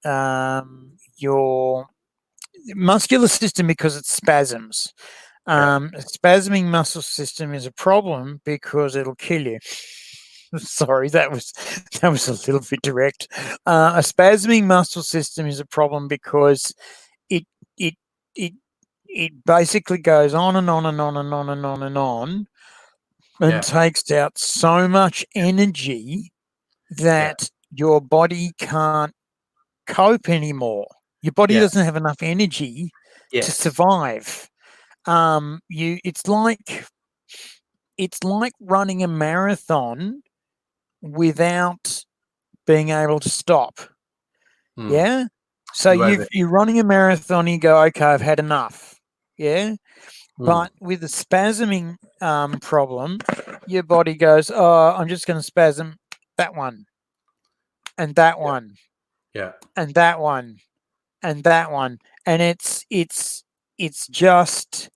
because it spasms. Spasming muscle system is a problem because it'll kill you. Sorry, that was a little bit direct. A spasming muscle system is a problem because it basically goes on and on and on and on and on and on, and takes out so much energy that your body can't cope anymore. Your body doesn't have enough energy to survive. It's like running a marathon without being able to stop. Yeah. So you're running a marathon, you go, okay, I've had enough. Yeah. But with a spasming problem, your body goes, oh, I'm just going to spasm that one and that one. And that one and that one. And it's just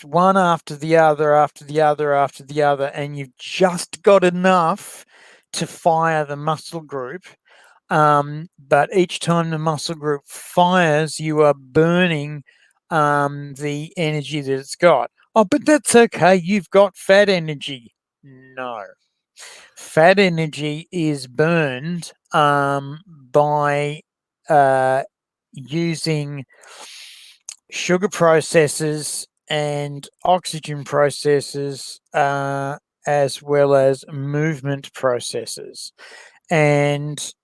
one after the other, after the other, after the other, and you've just got enough to fire the muscle group. But each time the muscle group fires, you are burning the energy that it's got. Oh, but that's okay. You've got fat energy. No. Fat energy is burned by using sugar processes and oxygen processes, as well as movement processes. And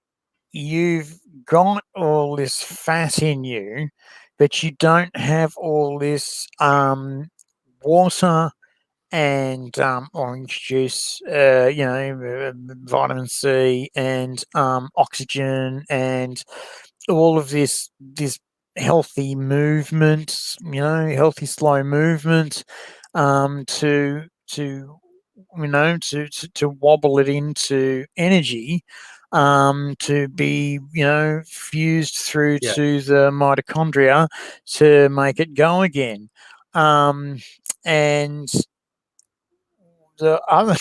you've got all this fat in you, but you don't have all this water and orange juice, vitamin C and oxygen and all of this healthy movement, healthy slow movement, to wobble it into energy, to be fused through to the mitochondria to make it go again. And the other,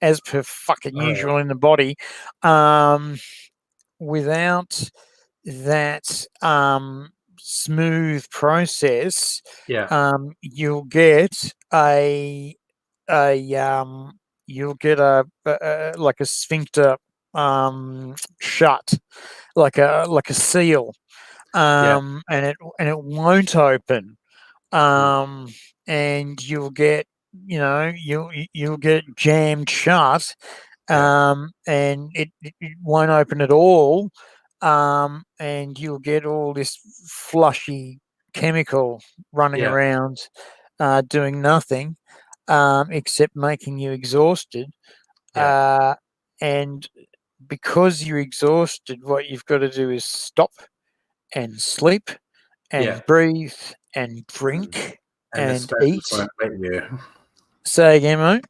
as per fucking usual in the body, without that smooth process, you'll get you'll get a like a sphincter shut, like a seal, and it won't open, and you'll get you'll get jammed shut, and it won't open at all, and you'll get all this flushy chemical running around, doing nothing, except making you exhausted. And because you're exhausted, what you've got to do is stop and sleep and breathe and drink and eat. Won't let you. Say again, mate.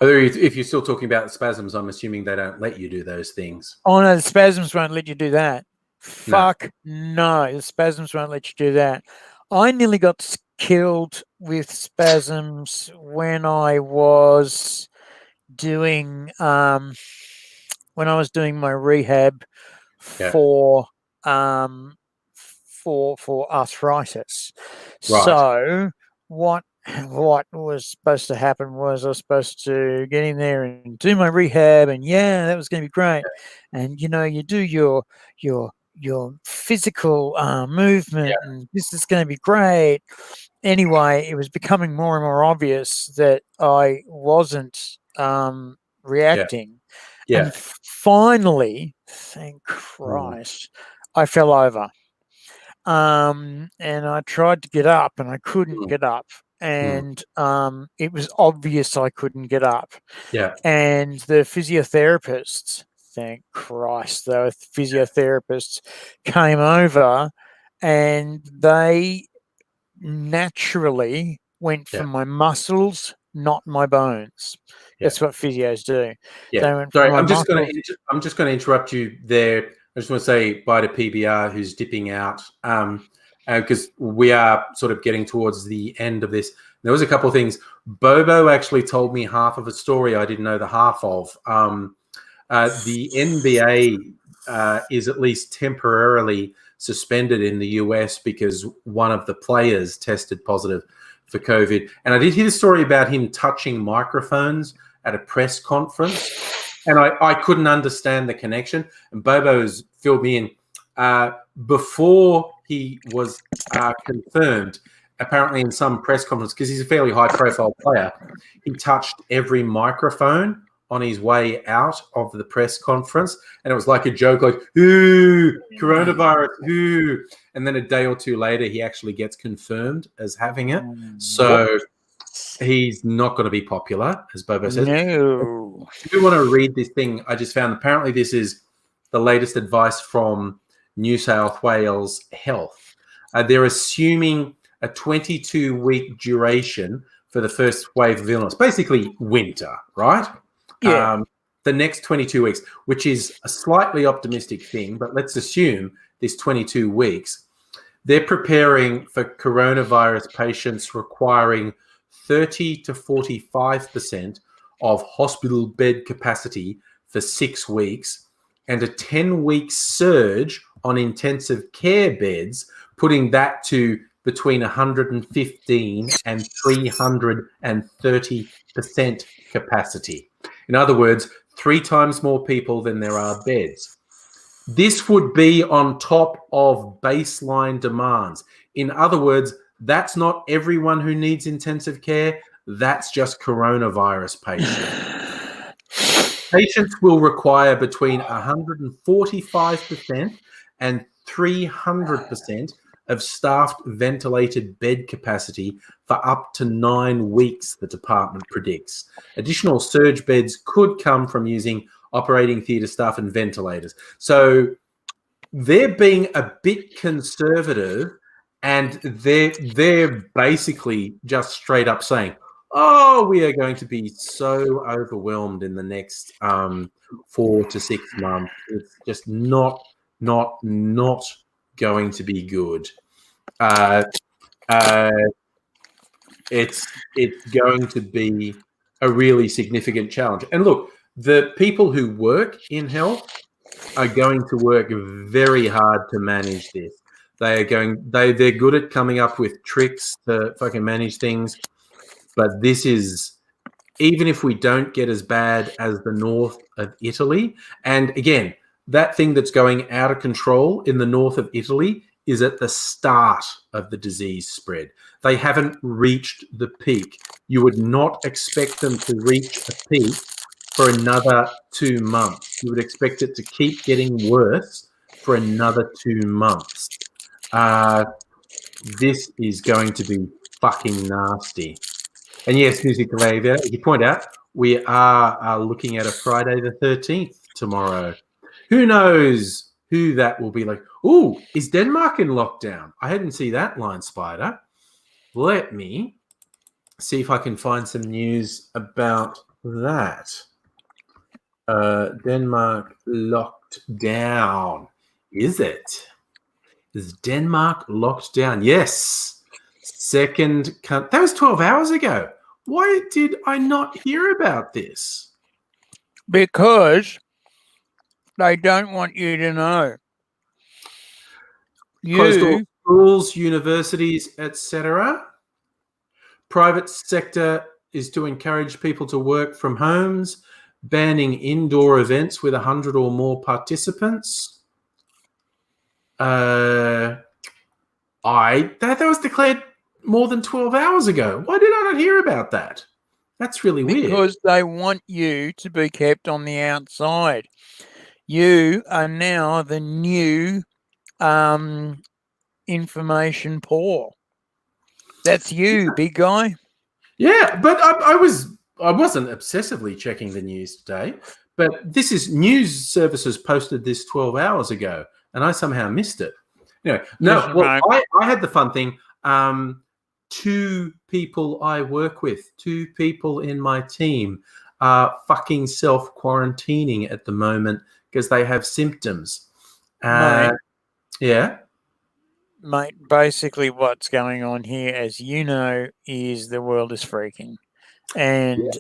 If you're still talking about spasms, I'm assuming they don't let you do those things. Oh no, the spasms won't let you do that. Fuck no, the spasms won't let you do that. I nearly got killed with spasms when I was doing my rehab for arthritis. Right. So what was supposed to happen was I was supposed to get in there and do my rehab, and that was going to be great. And you do your physical movement, and this is going to be great. Anyway, it was becoming more and more obvious that I wasn't reacting. And finally, thank Christ, I fell over. And I tried to get up, and I couldn't get up. And it was obvious I couldn't get up. And the physiotherapists, thank Christ, the physiotherapists came over, and they naturally went for my muscles, not my bones. That's what physios do. Sorry, I'm just going to interrupt you there. I just want to say bye to PBR, who's dipping out, because we are sort of getting towards the end of this. There was a couple of things. Bobo actually told me half of a story I didn't know the half of. The NBA is at least temporarily suspended in the US because one of the players tested positive for COVID. And I did hear the story about him touching microphones at a press conference, and I couldn't understand the connection. And Bobo's filled me in. Before he was confirmed, apparently in some press conference, because he's a fairly high-profile player, he touched every microphone on his way out of the press conference, and it was like a joke, like, ooh, coronavirus, ooh. And then a day or two later, he actually gets confirmed as having it. So he's not going to be popular, as Bobo says. No. If you want to read this thing, I just found apparently this is the latest advice from New South Wales Health. They're assuming a 22-week duration for the first wave of illness, basically winter, right? The next 22 weeks, which is a slightly optimistic thing, but let's assume this 22 weeks, they're preparing for coronavirus patients requiring 30 to 45% of hospital bed capacity for 6 weeks, and a 10-week surge on intensive care beds, putting that to between 115 and 330% capacity. In other words, 3 times more people than there are beds. This would be on top of baseline demands. In other words, that's not everyone who needs intensive care. That's just coronavirus patients. Patients will require between 145% and 300% of staffed ventilated bed capacity for up to 9 weeks, the department predicts. Additional surge beds could come from using operating theatre staff and ventilators. So they're being a bit conservative, and they're basically just straight up saying, oh, we are going to be so overwhelmed in the next 4 to 6 months. It's just not going to be good. It's going to be a really significant challenge. And look, the people who work in health are going to work very hard to manage this. They're good at coming up with tricks to fucking manage things. But this is, even if we don't get as bad as the north of Italy, and again, that thing that's going out of control in the north of Italy is at the start of the disease spread. They haven't reached the peak. You would not expect them to reach a peak for another 2 months. You would expect it to keep getting worse for another 2 months. This is going to be fucking nasty. And yes, Music Lavia, as you point out, we are looking at a Friday the 13th tomorrow. Who knows who that will be like? Ooh, is Denmark in lockdown? I hadn't seen that line, Spider. Let me see if I can find some news about that. Denmark locked down. Is it? Is Denmark locked down? Yes. Second, that was 12 hours ago. Why did I not hear about this? Because they don't want you to know. Closed all schools, universities, etc. Private sector is to encourage people to work from homes, banning indoor events with 100 or more participants. That was declared more than 12 hours ago. Why did I not hear about that? That's really weird. Because they want you to be kept on the outside. You are now the new information poor. That's you, big guy. Yeah, but I wasn't obsessively checking the news today, but this is news services posted this 12 hours ago, and I somehow missed it. Anyway, I had the fun thing. 2 people I work with, 2 people in my team are fucking self-quarantining at the moment because they have symptoms. Yeah. Mate, basically what's going on here, as you know, is the world is freaking. And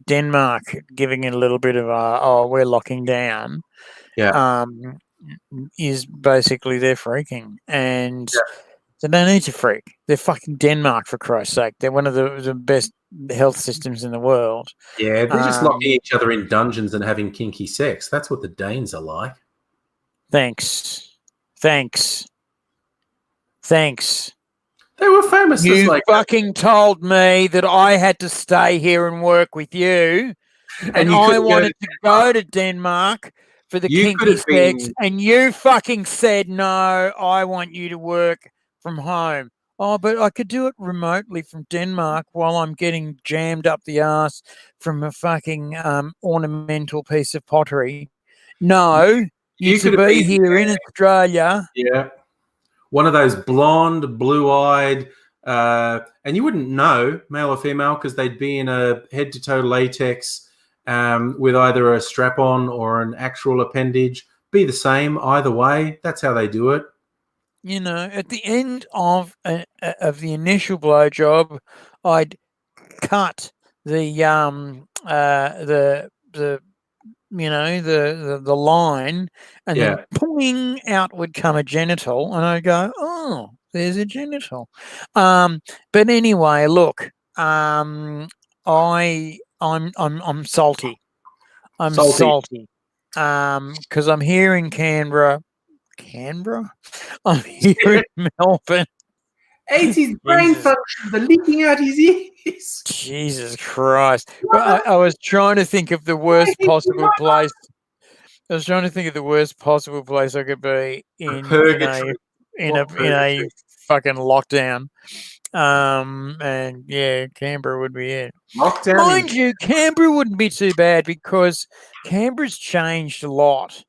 Denmark giving it a little bit of we're locking down. Yeah. Is basically they're freaking. And they don't need to freak. They're fucking Denmark, for Christ's sake. They're one of the best health systems in the world. Yeah, they're just locking each other in dungeons and having kinky sex. That's what the Danes are like. Thanks. They were famous. You fucking told me that I had to stay here and work with you, and I wanted to go to Denmark for the kinky sex, and you fucking said, no, I want you to work from home. Oh, but I could do it remotely from Denmark while I'm getting jammed up the ass from a fucking ornamental piece of pottery. No, you should be here in Australia. Yeah. One of those blonde, blue-eyed, and you wouldn't know, male or female, because they'd be in a head-to-toe latex with either a strap-on or an actual appendage. Be the same either way. That's how they do it. You know, at the end of the initial blowjob, I'd cut the line, and then pulling out would come a genital, and I'd go, oh, there's a genital. But anyway, look, I'm salty. I'm salty. Because I'm here in Canberra. I'm here in Melbourne. It's his brain function, the leaking out his ears. Jesus Christ. But I was trying to think of the worst possible place. I was trying to think of the worst possible place I could be in a fucking lockdown. And yeah, Canberra would be it. Lockdown. Mind you, Canberra wouldn't be too bad because Canberra's changed a lot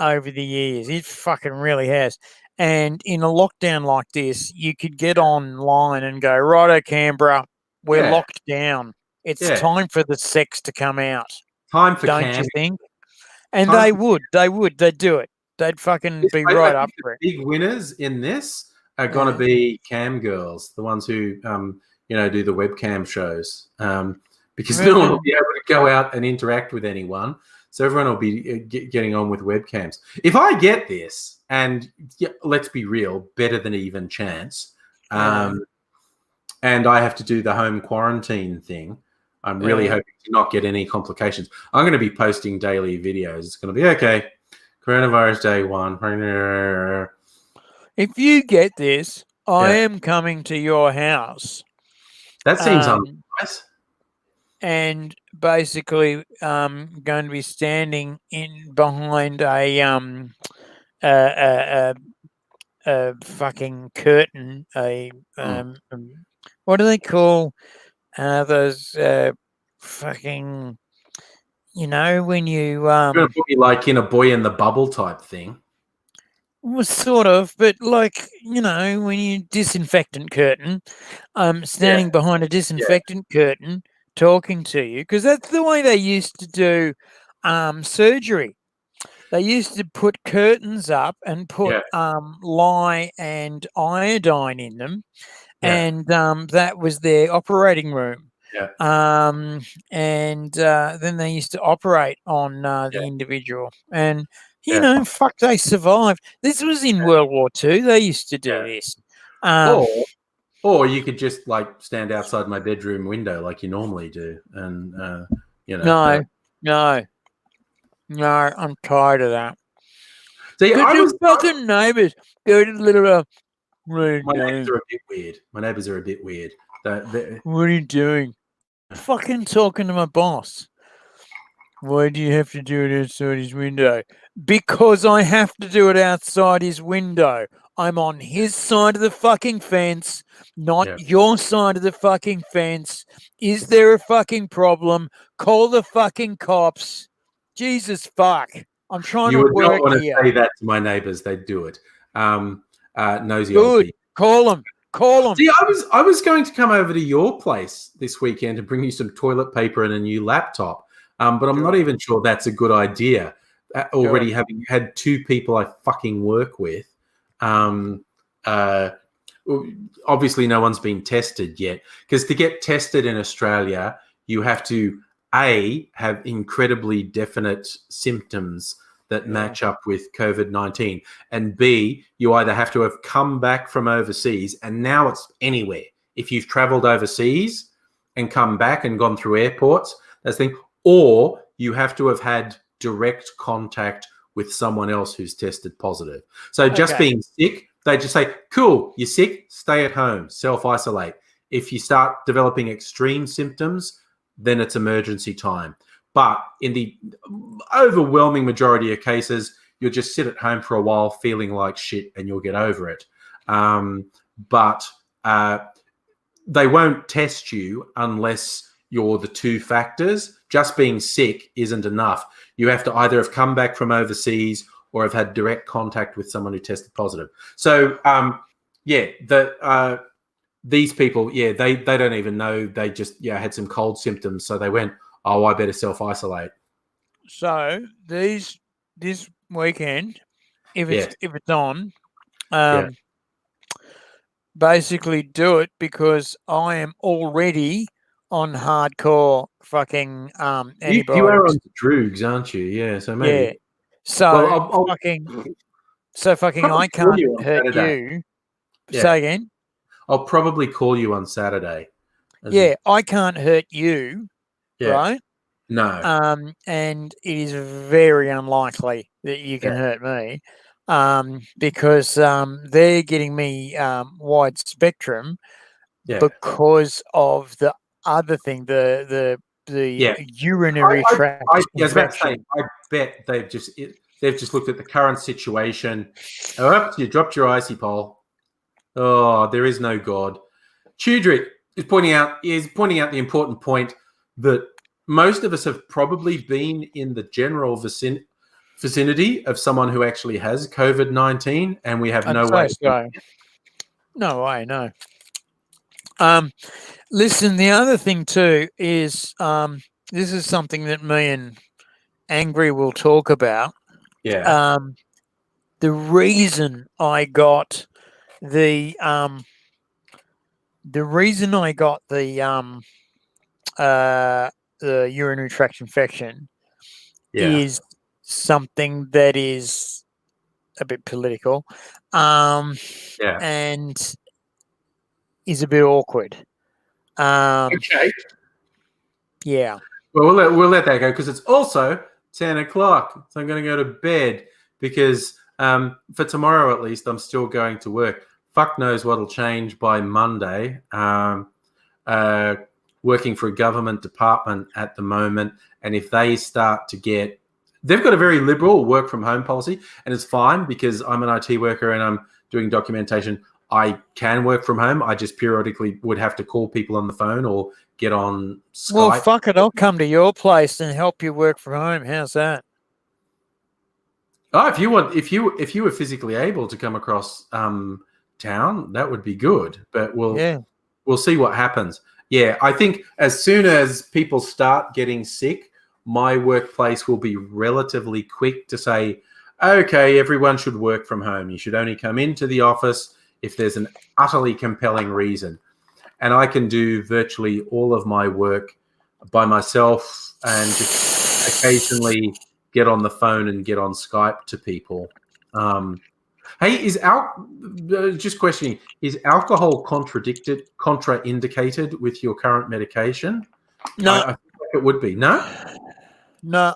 over the years. It fucking really has. And in a lockdown like this, you could get online and go, righto, Canberra, we're locked down. It's time for the sex to come out. Time for Don't you think? And they'd do it. They'd fucking be right up for it. Big winners in this are going to be cam girls, the ones who, do the webcam shows, because no one will be able to go out and interact with anyone. So everyone will be getting on with webcams. If I get this, and let's be real, better than even chance, and I have to do the home quarantine thing, I'm really hoping to not get any complications. I'm going to be posting daily videos. It's going to be, okay, coronavirus day 1. If you get this, I am coming to your house. That seems nice. And basically, going to be standing behind a fucking curtain. What do they call those fucking? When you You're gonna put me like in a Boy in the Bubble type thing. Well, sort of, but like, when you disinfectant curtain, standing behind a disinfectant curtain talking to you, because that's the way they used to do surgery. They used to put curtains up and put lye and iodine in them, and that was their operating room. And then they used to operate on the individual, and fuck, they survived. This was in World War II. They used to do this. Or you could just like stand outside my bedroom window like you normally do, and No, I'm tired of that. See, I was fucking neighbours. Go to the little. My neighbours are a bit weird. What are you doing? Fucking talking to my boss. Why do you have to do it outside his window? Because I have to do it outside his window. I'm on his side of the fucking fence, not your side of the fucking fence. Is there a fucking problem? Call the fucking cops. Jesus fuck. I'm trying to work here. You would not want to say that to my neighbours. They'd do it. Nosy Good. old people. Call them. See, I was going to come over to your place this weekend and bring you some toilet paper and a new laptop, but I'm not even sure that's a good idea. Already having had 2 people I fucking work with, obviously no one's been tested yet, because to get tested in Australia, you have to have incredibly definite symptoms that match up with COVID-19, and B, you either have to have come back from overseas, and now it's anywhere. If you've traveled overseas and come back and gone through airports, that's the thing, or you have to have had direct contact with someone else who's tested positive. So just being sick, they just say, cool, you're sick, stay at home, self-isolate. If you start developing extreme symptoms, then it's emergency time. But in the overwhelming majority of cases, you'll just sit at home for a while feeling like shit and you'll get over it. But they won't test you unless you're the 2 factors. Just being sick isn't enough. You have to either have come back from overseas or have had direct contact with someone who tested positive. So, these people, they don't even know. They just had some cold symptoms, so they went, oh, I better self-isolate. So this weekend, if it's on, basically do it, because I am already on hardcore fucking antibiotics. You are on drugs, aren't you? Yeah, so maybe. Yeah. So I can't hurt you. Say again. I'll probably call you on Saturday. I can't hurt you, right? No. And it is very unlikely that you can hurt me, because they're getting me wide spectrum because of the other thing, the urinary tract infection. I bet they've just looked at the current situation. Oh, you dropped your icy pole. Oh, there is no God. Chudrick is pointing out the important point that most of us have probably been in the general vicinity of someone who actually has COVID-19, and we have no way. No way, no. Listen, the other thing too is this is something that me and Angry will talk about. Yeah. The reason I got the the reason I got the urinary tract infection is something that is a bit political, and is a bit awkward. Okay. Yeah. Well, we'll let that go because it's also 10 o'clock. So I'm going to go to bed because for tomorrow at least, I'm still going to work. Fuck knows what'll change by Monday. Working for a government department at the moment. And if they start to get, they've got a very liberal work from home policy, and it's fine because I'm an IT worker and I'm doing documentation. I can work from home. I just periodically would have to call people on the phone or get on Skype. Well, fuck it. I'll come to your place and help you work from home. How's that? Oh, if you were physically able to come across town, that would be good. But we'll see what happens. Yeah, I think as soon as people start getting sick, my workplace will be relatively quick to say, okay, everyone should work from home. You should only come into the office if there's an utterly compelling reason. And I can do virtually all of my work by myself and just occasionally get on the phone and get on Skype to people. Hey, just questioning, is alcohol contraindicated with your current medication? No. I think it would be. No? No.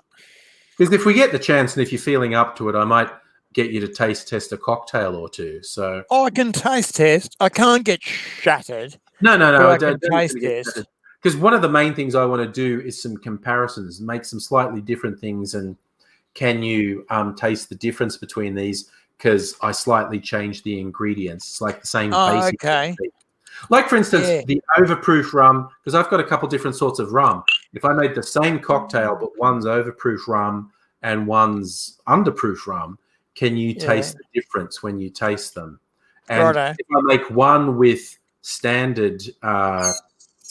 Because if we get the chance and if you're feeling up to it, I might get you to taste test a cocktail or two. So I can taste test. I can't get shattered. No. I can taste test. Because one of the main things I want to do is some comparisons, make some slightly different things. And can you taste the difference between these? Because I slightly changed the ingredients. It's like the same basic. Okay. Like, for instance, the overproof rum, because I've got a couple different sorts of rum. If I made the same cocktail, but one's overproof rum and one's underproof rum, can you taste the difference when you taste them? And if I make one with standard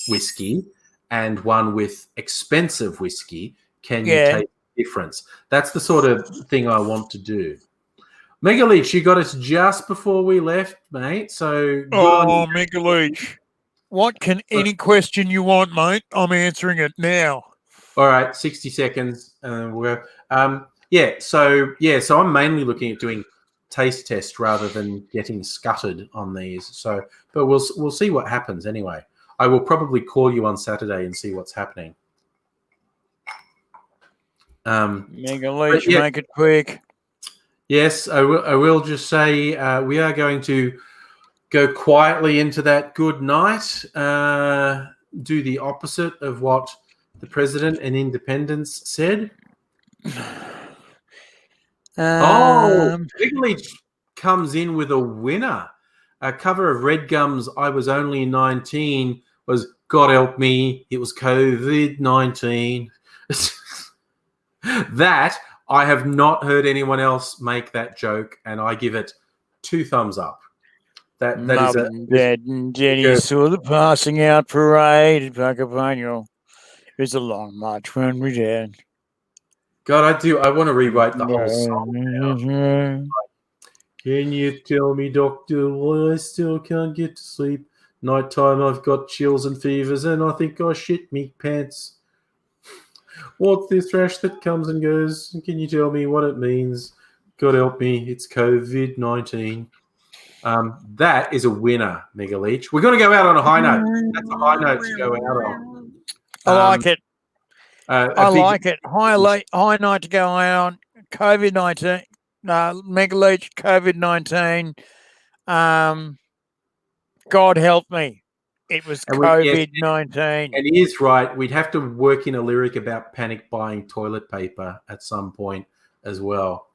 whiskey and one with expensive whiskey, can you taste the difference? That's the sort of thing I want to do. Mega Leech, you got us just before we left, mate. So Mega Leech. What can any question you want, mate? I'm answering it now. All right, 60 seconds. So I'm mainly looking at doing taste test rather than getting scuttered on these. So, but we'll see what happens anyway. I will probably call you on Saturday and see what's happening. Mega Leech, make it quick. Yes, I will just say we are going to go quietly into that good night, do the opposite of what the president and independents said. Big Leech comes in with a winner. A cover of Red Gum's I Was Only 19 was God Help Me, it was COVID-19. That, I have not heard anyone else make that joke, and I give it 2 thumbs up. That is a Dad and Jenny saw the passing out parade at Pacapano. It was a long march when we did. God, I want to rewrite the whole song now. Can you tell me, doctor, why I still can't get to sleep? Nighttime, I've got chills and fevers, and I think I shit me pants. What's this rash that comes and goes? Can you tell me what it means? God help me, it's COVID-19. That is a winner, Mega Leech. We're going to go out on a high note. That's a high note to go out on. I like it. I like it. High night to go out on. COVID-19. Mega Leech, COVID-19. God help me. It was COVID-19. And he is right. We'd have to work in a lyric about panic buying toilet paper at some point as well.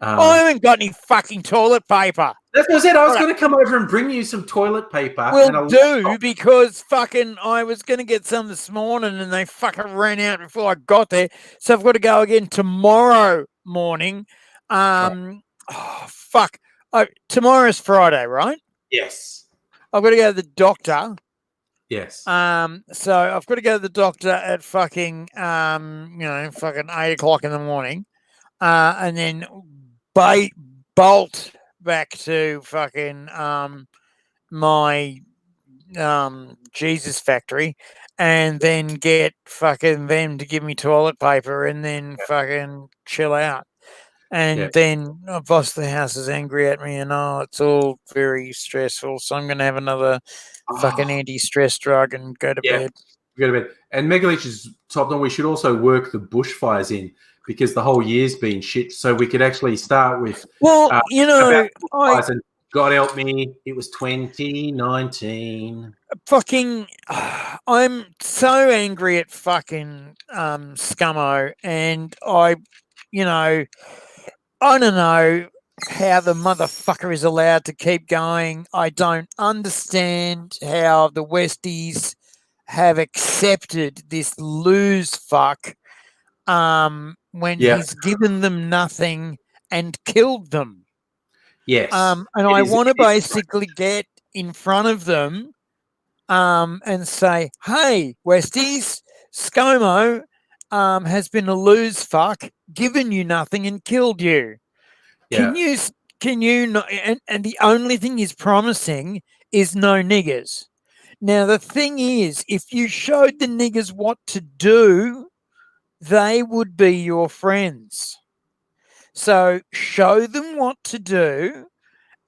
I haven't got any fucking toilet paper. That's what I said. I was going to come over and bring you some toilet paper. Because fucking I was going to get some this morning and they fucking ran out before I got there. So I've got to go again tomorrow morning. Tomorrow's Friday, right? Yes. I've got to go to the doctor. Yes. So I've got to go to the doctor at fucking 8 o'clock in the morning, and then bolt back to fucking my Jesus Factory and then get fucking them to give me toilet paper and then fucking chill out. And then boss of the house is angry at me and it's all very stressful. So I'm going to have another fucking anti-stress drug and go to bed. Go to bed. And Megaleech is top on. We should also work the bushfires in because the whole year's been shit. So we could actually start with and God help me, it was 2019. Fucking, I'm so angry at fucking Scummo, and I don't know how the motherfucker is allowed to keep going. I don't understand how the Westies have accepted this lose fuck when he's given them nothing and killed them. Yes. And I want to basically get in front of them and say, hey, Westies, ScoMo has been a lose fuck, given you nothing and killed you. Yeah. Can you not, and the only thing he's promising is no niggers. Now, the thing is, if you showed the niggers what to do, they would be your friends. So show them what to do,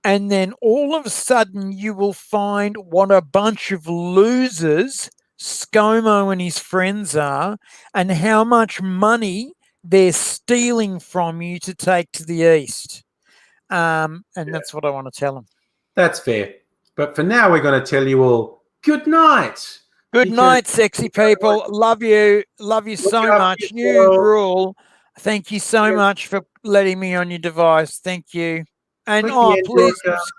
and then all of a sudden you will find what a bunch of losers ScoMo and his friends are, and how much money they're stealing from you to take to the east. And that's what I want to tell them. That's fair. But for now, we're going to tell you all good night. Good night, sexy people. Love you. Love you so much. You rule. Thank you so much for letting me on your device. Thank you. And please